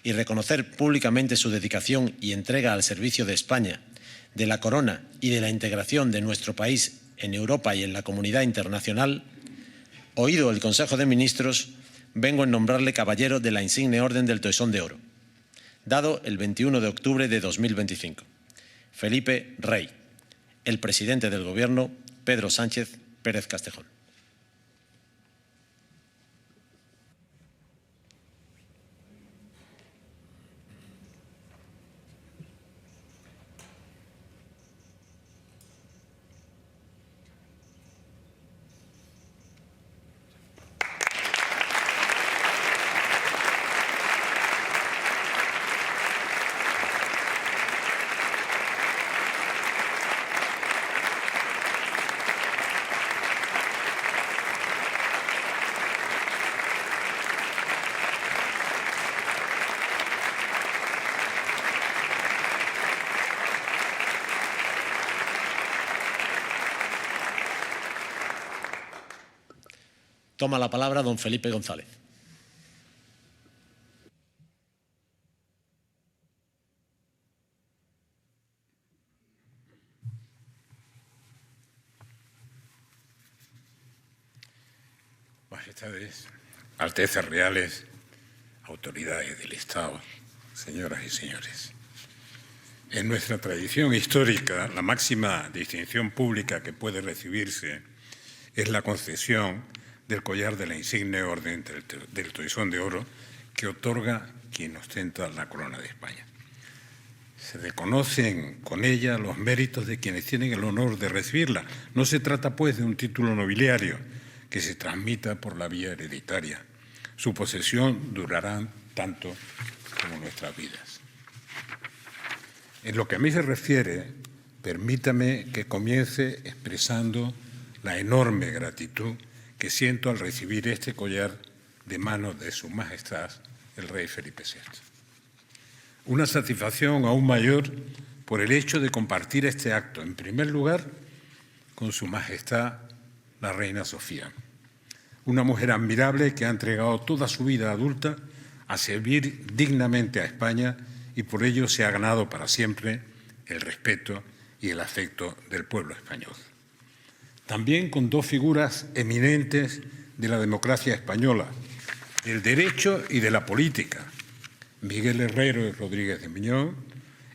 y reconocer públicamente su dedicación y entrega al servicio de España, de la corona y de la integración de nuestro país en Europa y en la comunidad internacional, oído el Consejo de Ministros, vengo en nombrarle caballero de la insigne Orden del Toisón de Oro, dado el 21 de octubre de 2025. Felipe Rey, el presidente del Gobierno, Pedro Sánchez Pérez Castejón. Toma la palabra don Felipe González. Majestades, Altezas Reales, autoridades del Estado, señoras y señores. En nuestra tradición histórica, la máxima distinción pública que puede recibirse es la concesión del collar de la insigne Orden del Toisón de Oro que otorga quien ostenta la corona de España. Se reconocen con ella los méritos de quienes tienen el honor de recibirla. No se trata, pues, de un título nobiliario que se transmita por la vía hereditaria. Su posesión durará tanto como nuestras vidas. En lo que a mí se refiere, permítame que comience expresando la enorme gratitud que siento al recibir este collar de manos de Su Majestad, el Rey Felipe VI. Una satisfacción aún mayor por el hecho de compartir este acto, en primer lugar, con Su Majestad, la Reina Sofía, una mujer admirable que ha entregado toda su vida adulta a servir dignamente a España y por ello se ha ganado para siempre el respeto y el afecto del pueblo español. También con dos figuras eminentes de la democracia española, del derecho y de la política, Miguel Herrero y Rodríguez de Miñón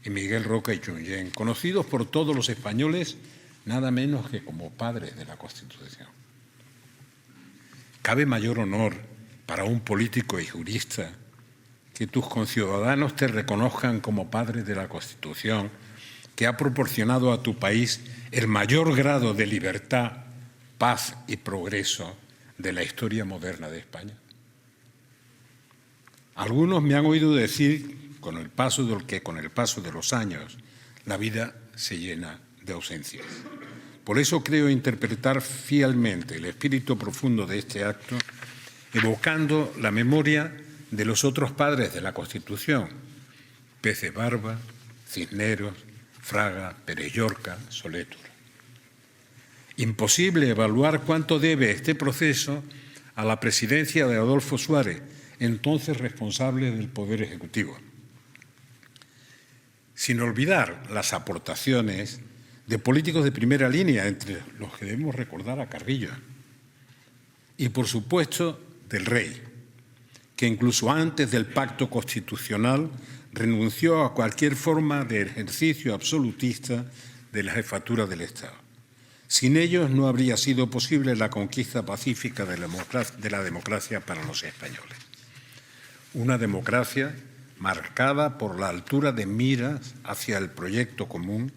y Miguel Roca y Junyent, conocidos por todos los españoles nada menos que como padres de la Constitución. ¿Cabe mayor honor para un político y jurista que tus conciudadanos te reconozcan como padre de la Constitución que ha proporcionado a tu país el mayor grado de libertad, paz y progreso de la historia moderna de España? Algunos me han oído decir que con el paso de los años la vida se llena de ausencias. Por eso creo interpretar fielmente el espíritu profundo de este acto, evocando la memoria de los otros padres de la Constitución, Peces Barba, Cisneros, Fraga, Pérez Llorca, Solétur. Imposible evaluar cuánto debe este proceso a la presidencia de Adolfo Suárez, entonces responsable del Poder Ejecutivo. Sin olvidar las aportaciones de políticos de primera línea, entre los que debemos recordar a Carrillo, y por supuesto del rey, que incluso antes del pacto constitucional renunció a cualquier forma de ejercicio absolutista de la jefatura del Estado. Sin ellos no habría sido posible la conquista pacífica de la democracia para los españoles. Una democracia marcada por la altura de miras hacia el proyecto común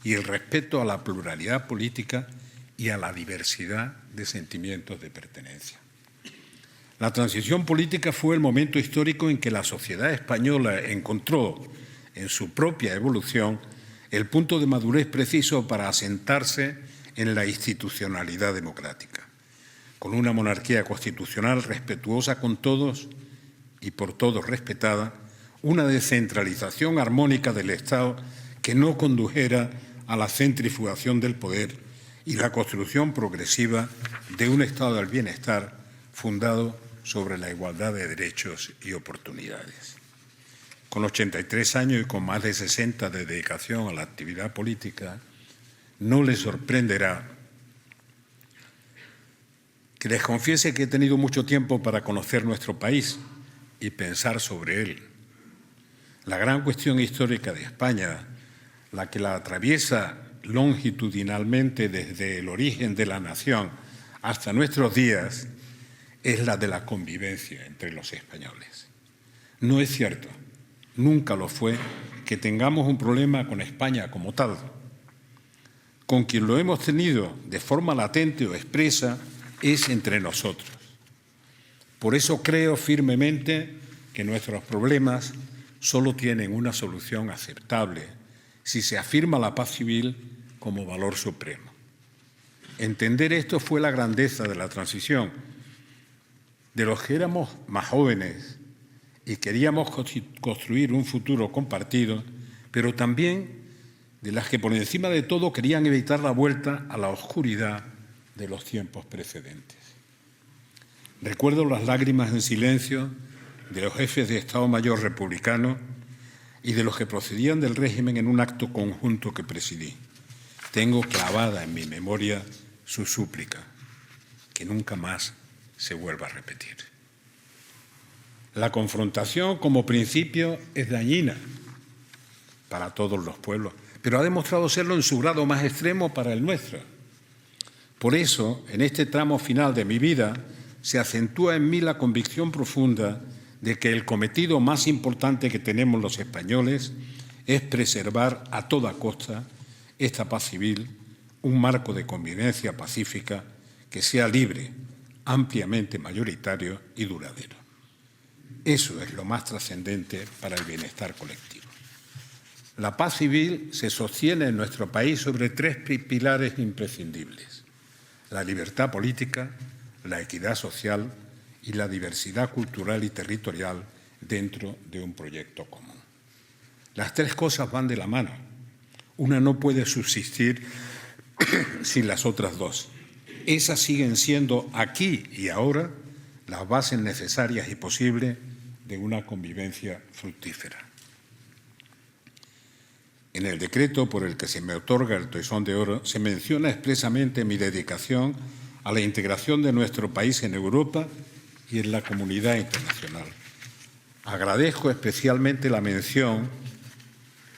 y el respeto a la pluralidad política y a la diversidad de sentimientos de pertenencia. La transición política fue el momento histórico en que la sociedad española encontró en su propia evolución el punto de madurez preciso para asentarse en la institucionalidad democrática, con una monarquía constitucional respetuosa con todos y por todos respetada, una descentralización armónica del Estado que no condujera a la centrifugación del poder y la construcción progresiva de un Estado del bienestar fundado sobre la igualdad de derechos y oportunidades. Con 83 años y con más de 60 de dedicación a la actividad política, no les sorprenderá que les confiese que he tenido mucho tiempo para conocer nuestro país y pensar sobre él. La gran cuestión histórica de España, la que la atraviesa longitudinalmente desde el origen de la nación hasta nuestros días, es la de la convivencia entre los españoles. No es cierto, nunca lo fue, que tengamos un problema con España como tal. Con quien lo hemos tenido de forma latente o expresa es entre nosotros. Por eso creo firmemente que nuestros problemas solo tienen una solución aceptable si se afirma la paz civil como valor supremo. Entender esto fue la grandeza de la transición, de los que éramos más jóvenes y queríamos construir un futuro compartido, pero también de las que por encima de todo querían evitar la vuelta a la oscuridad de los tiempos precedentes. Recuerdo las lágrimas en silencio de los jefes de Estado Mayor republicano y de los que procedían del régimen en un acto conjunto que presidí. Tengo clavada en mi memoria su súplica, que nunca más se vuelva a repetir. La confrontación como principio es dañina para todos los pueblos, pero ha demostrado serlo en su grado más extremo para el nuestro. Por eso, en este tramo final de mi vida, se acentúa en mí la convicción profunda de que el cometido más importante que tenemos los españoles es preservar a toda costa esta paz civil, un marco de convivencia pacífica que sea libre, ampliamente mayoritario y duradero. Eso es lo más trascendente para el bienestar colectivo. La paz civil se sostiene en nuestro país sobre tres pilares imprescindibles: la libertad política, la equidad social y la diversidad cultural y territorial dentro de un proyecto común. Las tres cosas van de la mano. Una no puede subsistir sin las otras dos. Esas siguen siendo aquí y ahora las bases necesarias y posibles de una convivencia fructífera. En el decreto por el que se me otorga el Toisón de Oro se menciona expresamente mi dedicación a la integración de nuestro país en Europa y en la comunidad internacional. Agradezco especialmente la mención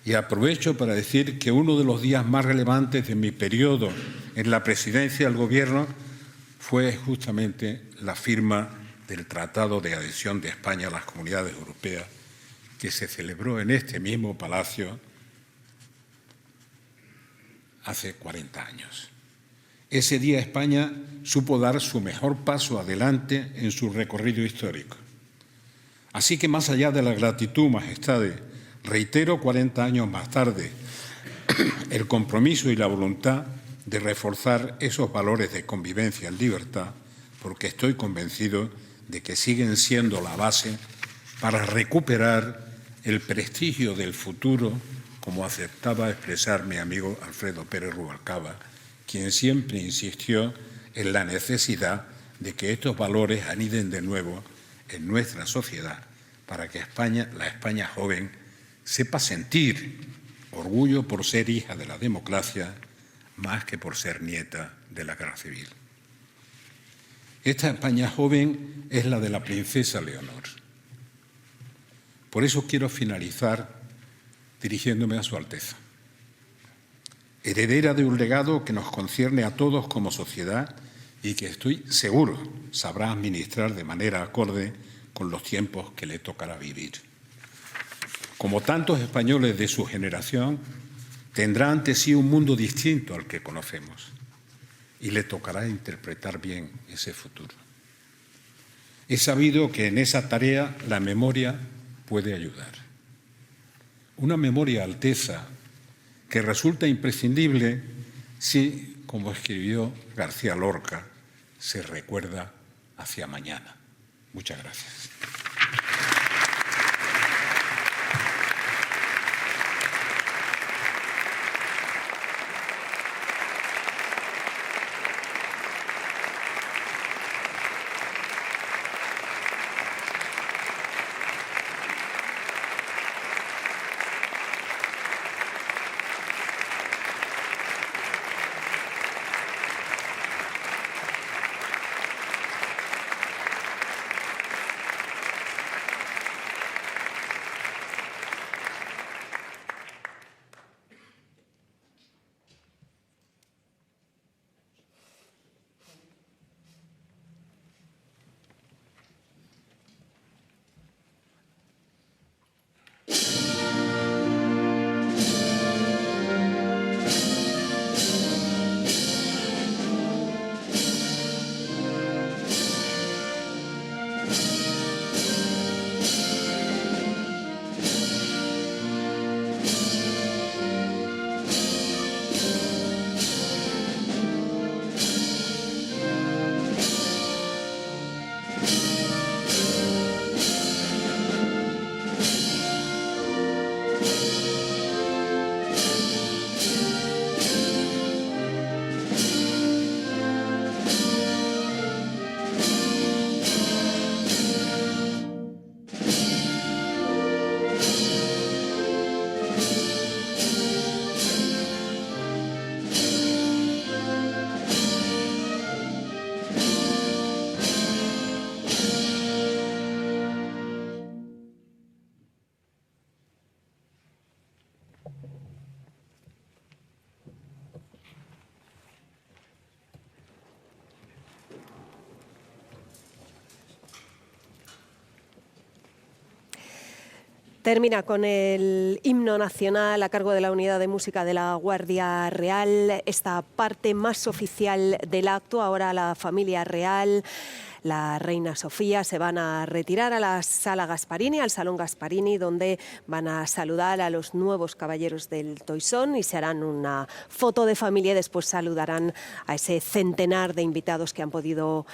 y aprovecho para decir que uno de los días más relevantes de mi periodo en la presidencia del Gobierno fue justamente la firma del Tratado de Adhesión de España a las Comunidades Europeas, que se celebró en este mismo palacio hace 40 años. Ese día España supo dar su mejor paso adelante en su recorrido histórico. Así que, más allá de la gratitud, Majestades, reitero 40 años más tarde el compromiso y la voluntad de reforzar esos valores de convivencia en libertad, porque estoy convencido de que siguen siendo la base para recuperar el prestigio del futuro, como aceptaba expresar mi amigo Alfredo Pérez Rubalcaba, quien siempre insistió en la necesidad de que estos valores aniden de nuevo en nuestra sociedad para que España, la España joven, sepa sentir orgullo por ser hija de la democracia más que por ser nieta de la guerra civil. Esta España joven es la de la princesa Leonor. Por eso quiero finalizar dirigiéndome a Su Alteza, heredera de un legado que nos concierne a todos como sociedad y que estoy seguro sabrá administrar de manera acorde con los tiempos que le tocará vivir. Como tantos españoles de su generación, tendrá ante sí un mundo distinto al que conocemos y le tocará interpretar bien ese futuro. He sabido que en esa tarea la memoria puede ayudar. Una memoria, Alteza, que resulta imprescindible si, como escribió García Lorca, se recuerda hacia mañana. Muchas gracias. Termina con el himno nacional a cargo de la Unidad de Música de la Guardia Real. Esta parte más oficial del acto, ahora la familia real, la reina Sofía, se van a retirar a la sala Gasparini, al Salón Gasparini, donde van a saludar a los nuevos caballeros del Toisón y se harán una foto de familia y después saludarán a ese centenar de invitados que han podido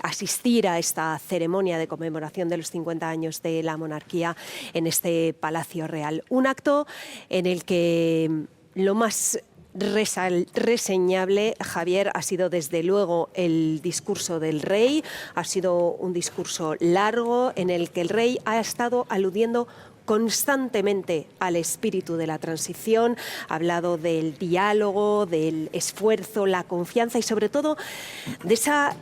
asistir a esta ceremonia de conmemoración de los 50 años de la monarquía en este Palacio Real. Un acto en el que lo más reseñable, Javier, ha sido desde luego el discurso del rey. Ha sido un discurso largo en el que el rey ha estado aludiendo constantemente al espíritu de la transición, ha hablado del diálogo, del esfuerzo, la confianza y sobre todo de esa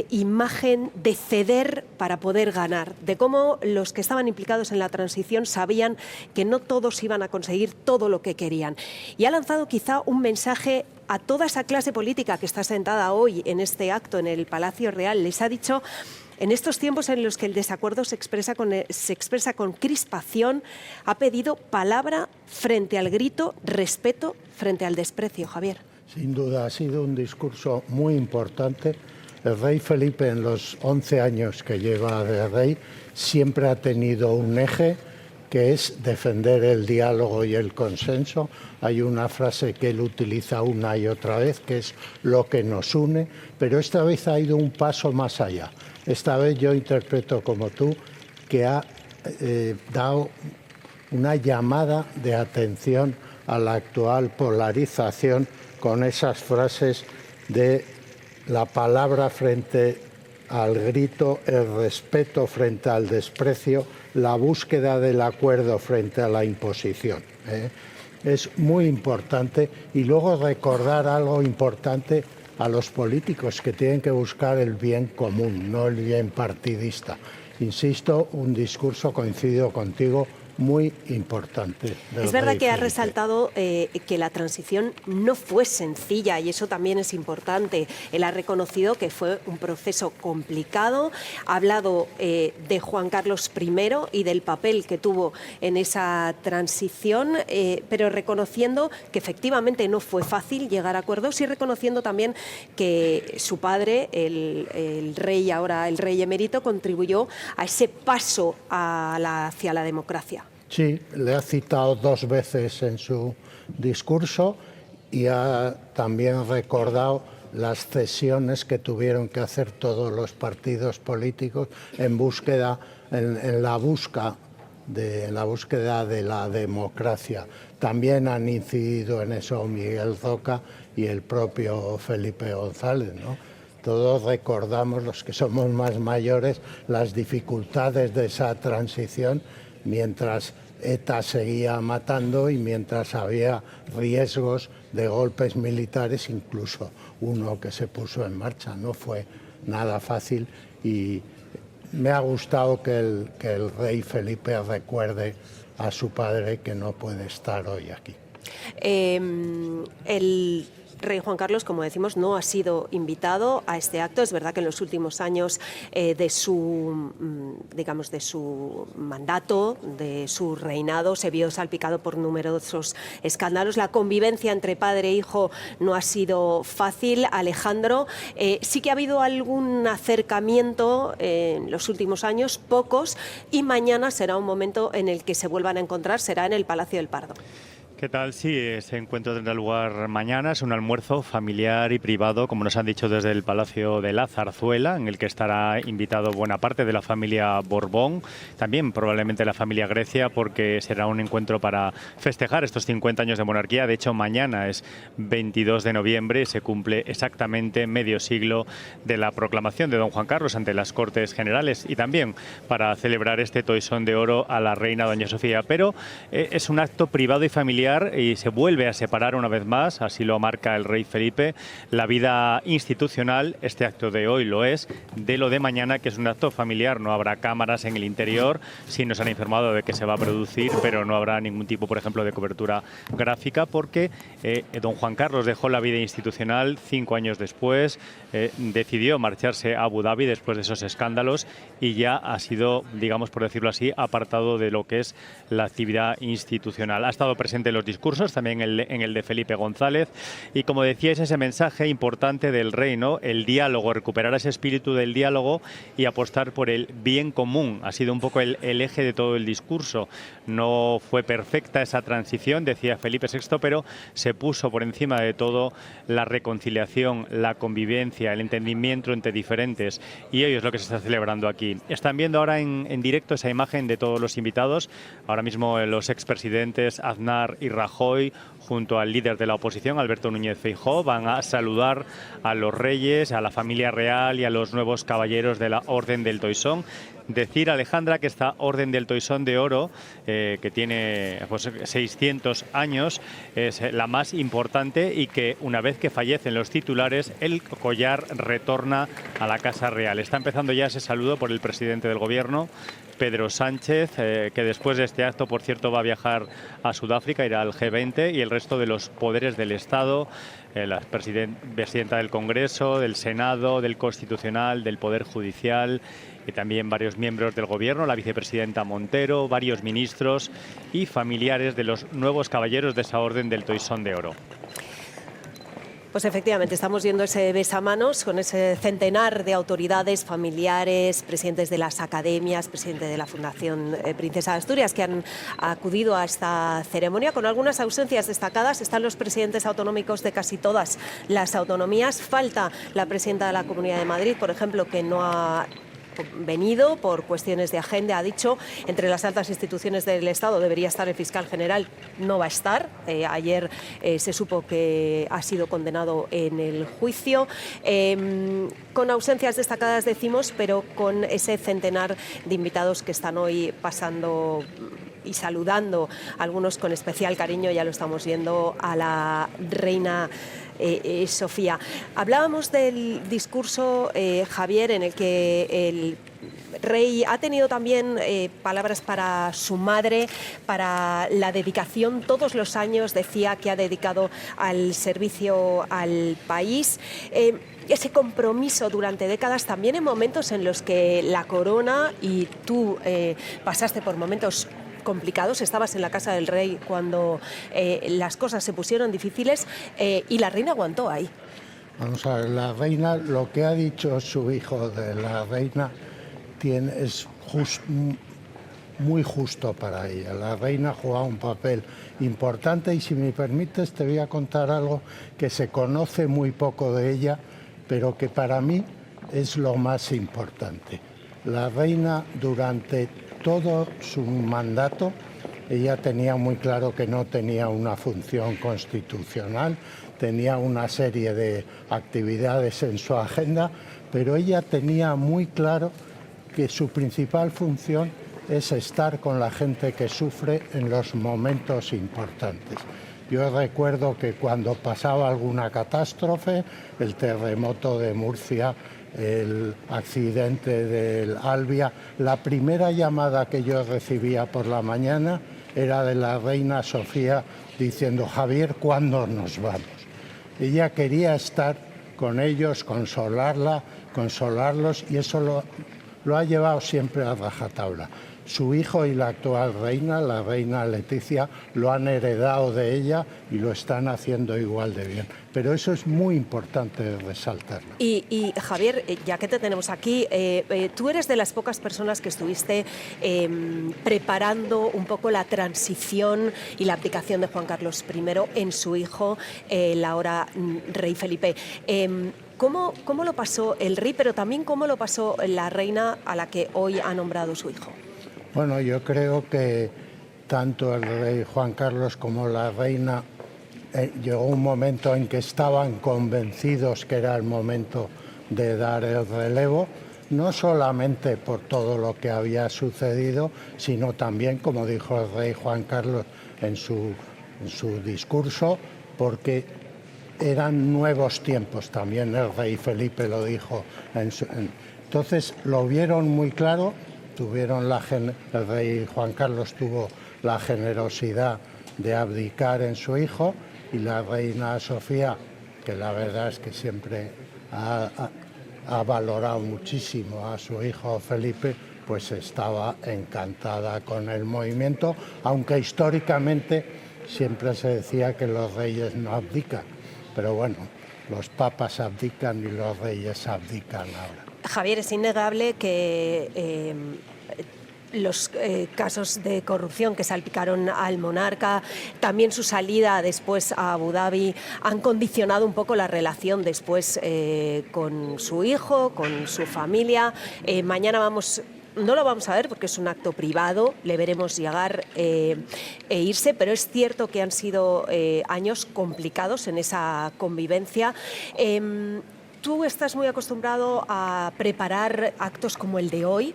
imagen de ceder para poder ganar, de cómo los que estaban implicados en la transición sabían que no todos iban a conseguir todo lo que querían. Y ha lanzado quizá un mensaje a toda esa clase política que está sentada hoy en este acto en el Palacio Real. Les ha dicho: en estos tiempos en los que el desacuerdo se expresa con crispación, ha pedido palabra frente al grito, respeto frente al desprecio. Javier. Sin duda ha sido un discurso muy importante. El rey Felipe, en los 11 años que lleva de rey, siempre ha tenido un eje, que es defender el diálogo y el consenso. Hay una frase que él utiliza una y otra vez, que es lo que nos une, pero esta vez ha ido un paso más allá. Esta vez yo interpreto como tú que ha dado una llamada de atención a la actual polarización con esas frases de la palabra frente al grito, el respeto frente al desprecio, la búsqueda del acuerdo frente a la imposición. Es muy importante. Y luego recordar algo importante a los políticos, que tienen que buscar el bien común, no el bien partidista. Insisto, un discurso, coincido contigo, muy importante. Es verdad que ha resaltado que la transición no fue sencilla y eso también es importante. Él ha reconocido que fue un proceso complicado, ha hablado de Juan Carlos I y del papel que tuvo en esa transición, pero reconociendo que efectivamente no fue fácil llegar a acuerdos y reconociendo también que su padre, el rey, ahora el rey emérito, contribuyó a ese paso hacia la democracia. Sí, le ha citado 2 veces en su discurso y ha también recordado las cesiones que tuvieron que hacer todos los partidos políticos en la búsqueda de la democracia. También han incidido en eso Miguel Roca y el propio Felipe González, ¿no? Todos recordamos, los que somos más mayores, las dificultades de esa transición mientras ETA seguía matando y mientras había riesgos de golpes militares, incluso uno que se puso en marcha. No fue nada fácil y me ha gustado que el rey Felipe recuerde a su padre, que no puede estar hoy aquí. El rey Juan Carlos, como decimos, no ha sido invitado a este acto. Es verdad que en los últimos años de su mandato, de su reinado, se vio salpicado por numerosos escándalos. La convivencia entre padre e hijo no ha sido fácil. Alejandro, sí que ha habido algún acercamiento en los últimos años, pocos, y mañana será un momento en el que se vuelvan a encontrar, será en el Palacio del Pardo. ¿Qué tal? Sí, ese encuentro tendrá lugar mañana. Es un almuerzo familiar y privado, como nos han dicho desde el Palacio de la Zarzuela, en el que estará invitado buena parte de la familia Borbón, también probablemente la familia Grecia, porque será un encuentro para festejar estos 50 años de monarquía. De hecho, mañana es 22 de noviembre y se cumple exactamente medio siglo de la proclamación de don Juan Carlos ante las Cortes Generales, y también para celebrar este toisón de oro a la reina doña Sofía. Pero es un acto privado y familiar conciliar y se vuelve a separar una vez más, así lo marca el rey Felipe, la vida institucional, este acto de hoy lo es, de lo de mañana, que es un acto familiar. No habrá cámaras en el interior, sí nos han informado de que se va a producir, pero no habrá ningún tipo, por ejemplo, de cobertura gráfica, porque don Juan Carlos dejó la vida institucional 5 años después, decidió marcharse a Abu Dhabi después de esos escándalos y ya ha sido, digamos por decirlo así, apartado de lo que es la actividad institucional. Ha estado presente en los discursos, también en el de Felipe González, y como decíais, ese mensaje importante del rey, ¿no? El diálogo, recuperar ese espíritu del diálogo y apostar por el bien común. Ha sido un poco el eje de todo el discurso. No fue perfecta esa transición, decía Felipe VI, pero se puso por encima de todo la reconciliación, la convivencia, el entendimiento entre diferentes, y ello es lo que se está celebrando aquí. Están viendo ahora en directo esa imagen de todos los invitados, ahora mismo los expresidentes Aznar y Rajoy, junto al líder de la oposición, Alberto Núñez Feijóo, van a saludar a los reyes, a la familia real y a los nuevos caballeros de la Orden del Toisón. Decir, Alejandra, que esta Orden del Toisón de Oro, que tiene pues, 600 años, es la más importante y que una vez que fallecen los titulares, el collar retorna a la Casa Real. Está empezando ya ese saludo por el presidente del Gobierno, Pedro Sánchez, que después de este acto, por cierto, va a viajar a Sudáfrica, irá al G20, y el resto de los poderes del Estado, la presidenta del Congreso, del Senado, del Constitucional, del Poder Judicial, y también varios miembros del Gobierno, la vicepresidenta Montero, varios ministros y familiares de los nuevos caballeros de esa Orden del Toisón de Oro. Pues efectivamente, estamos viendo ese besamanos con ese centenar de autoridades, familiares, presidentes de las academias, presidente de la Fundación Princesa de Asturias, que han acudido a esta ceremonia. Con algunas ausencias destacadas están los presidentes autonómicos de casi todas las autonomías. Falta la presidenta de la Comunidad de Madrid, por ejemplo, que no ha venido por cuestiones de agenda. Ha dicho, entre las altas instituciones del Estado debería estar el fiscal general, no va a estar. Ayer se supo que ha sido condenado en el juicio. Con ausencias destacadas decimos, pero con ese centenar de invitados que están hoy pasando y saludando, algunos con especial cariño, ya lo estamos viendo, a la reina Sofía. Hablábamos del discurso, Javier, en el que el rey ha tenido también palabras para su madre, para la dedicación. Todos los años decía que ha dedicado al servicio al país. Ese compromiso durante décadas, también en momentos en los que la corona, y tú pasaste por momentos complicados, estabas en la casa del rey cuando las cosas se pusieron difíciles, y la reina aguantó ahí. Vamos a ver, la reina, lo que ha dicho su hijo de la reina es muy justo para ella. La reina juega un papel importante, y si me permites te voy a contar algo que se conoce muy poco de ella, pero que para mí es lo más importante. La reina, durante todo su mandato, ella tenía muy claro que no tenía una función constitucional, tenía una serie de actividades en su agenda, pero ella tenía muy claro que su principal función es estar con la gente que sufre en los momentos importantes. Yo recuerdo que cuando pasaba alguna catástrofe, el terremoto de Murcia, el accidente del Albia, la primera llamada que yo recibía por la mañana era de la reina Sofía diciendo: Javier, ¿cuándo nos vamos? Ella quería estar con ellos, consolarlos, y eso lo ha llevado siempre a rajatabla. Su hijo y la actual reina, la reina Leticia, lo han heredado de ella y lo están haciendo igual de bien. Pero eso es muy importante resaltarlo. Y Javier, ya que te tenemos aquí, tú eres de las pocas personas que estuviste preparando un poco la transición y la abdicación de Juan Carlos I en su hijo, el ahora rey Felipe. ¿Cómo lo pasó el rey, pero también cómo lo pasó la reina a la que hoy ha nombrado su hijo? Bueno, yo creo que tanto el rey Juan Carlos como la reina llegó un momento en que estaban convencidos que era el momento de dar el relevo, no solamente por todo lo que había sucedido, sino también, como dijo el rey Juan Carlos en su en su discurso, porque eran nuevos tiempos, también el rey Felipe lo dijo. Entonces lo vieron muy claro, el rey Juan Carlos tuvo la generosidad de abdicar en su hijo, y la reina Sofía, que la verdad es que siempre ha valorado muchísimo a su hijo Felipe, pues estaba encantada con el movimiento, aunque históricamente siempre se decía que los reyes no abdican. Pero bueno, los papas abdican y los reyes abdican ahora. Javier, es innegable que los casos de corrupción que salpicaron al monarca, también su salida después a Abu Dhabi, han condicionado un poco la relación después con su hijo, con su familia. Mañana no lo vamos a ver porque es un acto privado, le veremos llegar e irse, pero es cierto que han sido años complicados en esa convivencia. Tú estás muy acostumbrado a preparar actos como el de hoy,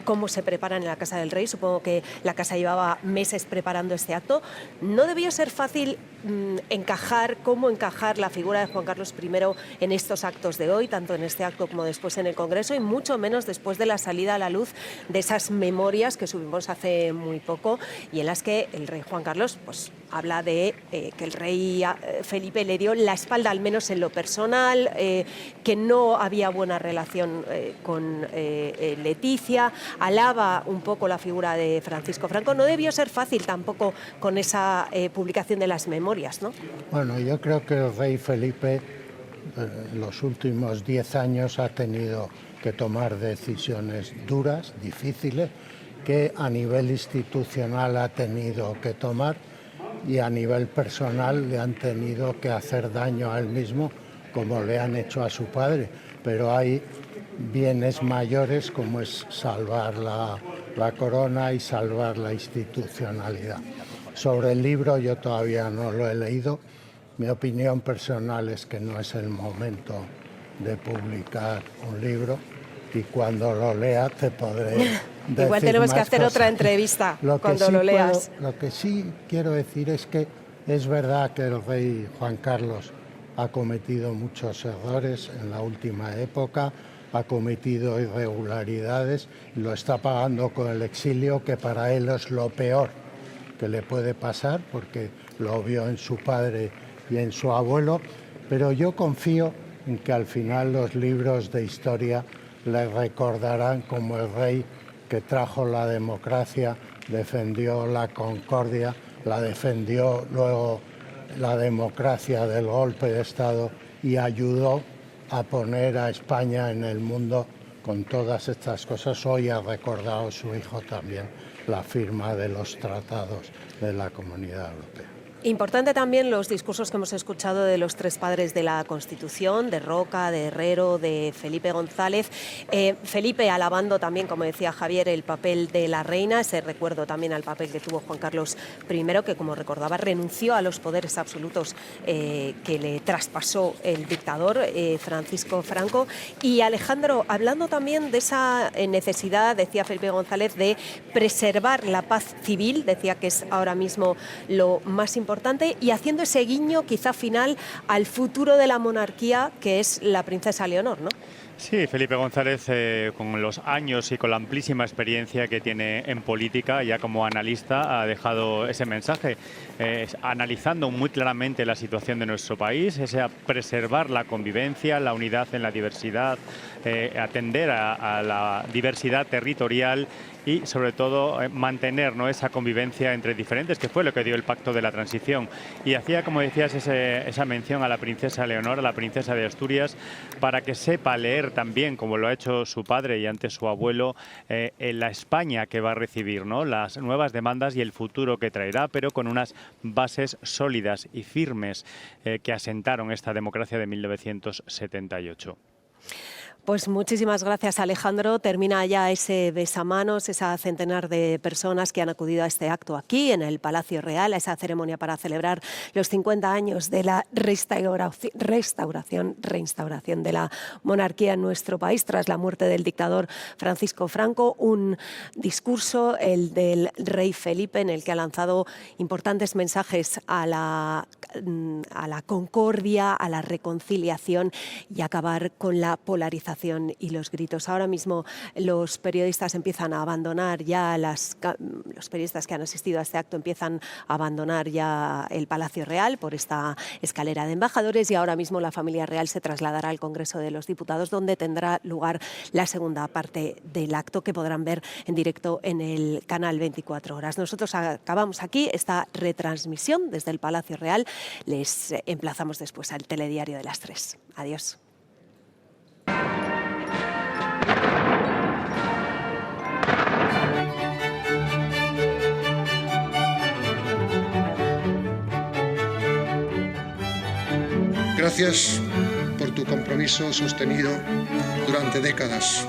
cómo se preparan en la Casa del Rey. Supongo que la Casa llevaba meses preparando este acto. ¿No debió ser fácil cómo encajar la figura de Juan Carlos I en estos actos de hoy, tanto en este acto como después en el Congreso, y mucho menos después de la salida a la luz de esas memorias que subimos hace muy poco y en las que el rey Juan Carlos pues habla de que el rey Felipe le dio la espalda, al menos en lo personal, que no había buena relación con Leticia, alaba un poco la figura de Francisco Franco? No debió ser fácil tampoco con esa publicación de las memorias, ¿no? Bueno, yo creo que el rey Felipe en los últimos 10 años ha tenido que tomar decisiones duras, difíciles, que a nivel institucional ha tenido que tomar, y a nivel personal le han tenido que hacer daño a él mismo, como le han hecho a su padre. Pero hay bienes mayores como es salvar la corona y salvar la institucionalidad. Sobre el libro yo todavía no lo he leído. Mi opinión personal es que no es el momento de publicar un libro, y cuando lo lea te podré decir Igual tenemos que hacer cosas. otra entrevista cuando lo leas. Lo que sí quiero decir es que es verdad que el rey Juan Carlos ha cometido muchos errores en la última época, ha cometido irregularidades y lo está pagando con el exilio, que para él es lo peor que le puede pasar, porque lo vio en su padre y en su abuelo. Pero yo confío en que al final los libros de historia le recordarán como el rey que trajo la democracia, defendió la concordia, la defendió luego la democracia del golpe de Estado y ayudó a poner a España en el mundo con todas estas cosas. Hoy ha recordado su hijo también la firma de los tratados de la Comunidad Europea. Importante también los discursos que hemos escuchado de los tres padres de la Constitución, de Roca, de Herrero, de Felipe González. Felipe alabando también, como decía Javier, el papel de la reina, ese recuerdo también al papel que tuvo Juan Carlos I, que, como recordaba, renunció a los poderes absolutos que le traspasó el dictador Francisco Franco. Y Alejandro, hablando también de esa necesidad, decía Felipe González, de preservar la paz civil, decía que es ahora mismo lo más importante, y haciendo ese guiño quizá final al futuro de la monarquía, que es la princesa Leonor, ¿no? Sí, Felipe González, con los años y con la amplísima experiencia que tiene en política, ya como analista, ha dejado ese mensaje, analizando muy claramente la situación de nuestro país, ese preservar la convivencia, la unidad en la diversidad, atender a la diversidad territorial y, sobre todo, mantener, ¿no?, esa convivencia entre diferentes, que fue lo que dio el Pacto de la Transición. Y hacía, como decías, esa mención a la princesa Leonor, a la princesa de Asturias, para que sepa leer también, como lo ha hecho su padre y antes su abuelo, la España que va a recibir, ¿no?, las nuevas demandas y el futuro que traerá, pero con unas bases sólidas y firmes que asentaron esta democracia de 1978. Pues muchísimas gracias, Alejandro. Termina ya ese besamanos, esa centenar de personas que han acudido a este acto aquí en el Palacio Real, a esa ceremonia para celebrar los 50 años de la reinstauración de la monarquía en nuestro país tras la muerte del dictador Francisco Franco. Un discurso, el del rey Felipe, en el que ha lanzado importantes mensajes a la concordia, a la reconciliación y acabar con la polarización y los gritos. Ahora mismo los periodistas empiezan a abandonar ya, los periodistas que han asistido a este acto empiezan a abandonar ya el Palacio Real por esta escalera de embajadores, y ahora mismo la familia real se trasladará al Congreso de los Diputados, donde tendrá lugar la segunda parte del acto, que podrán ver en directo en el canal 24 Horas. Nosotros acabamos aquí esta retransmisión desde el Palacio Real. Les emplazamos después al telediario de las 3. Adiós. Gracias por tu compromiso sostenido durante décadas.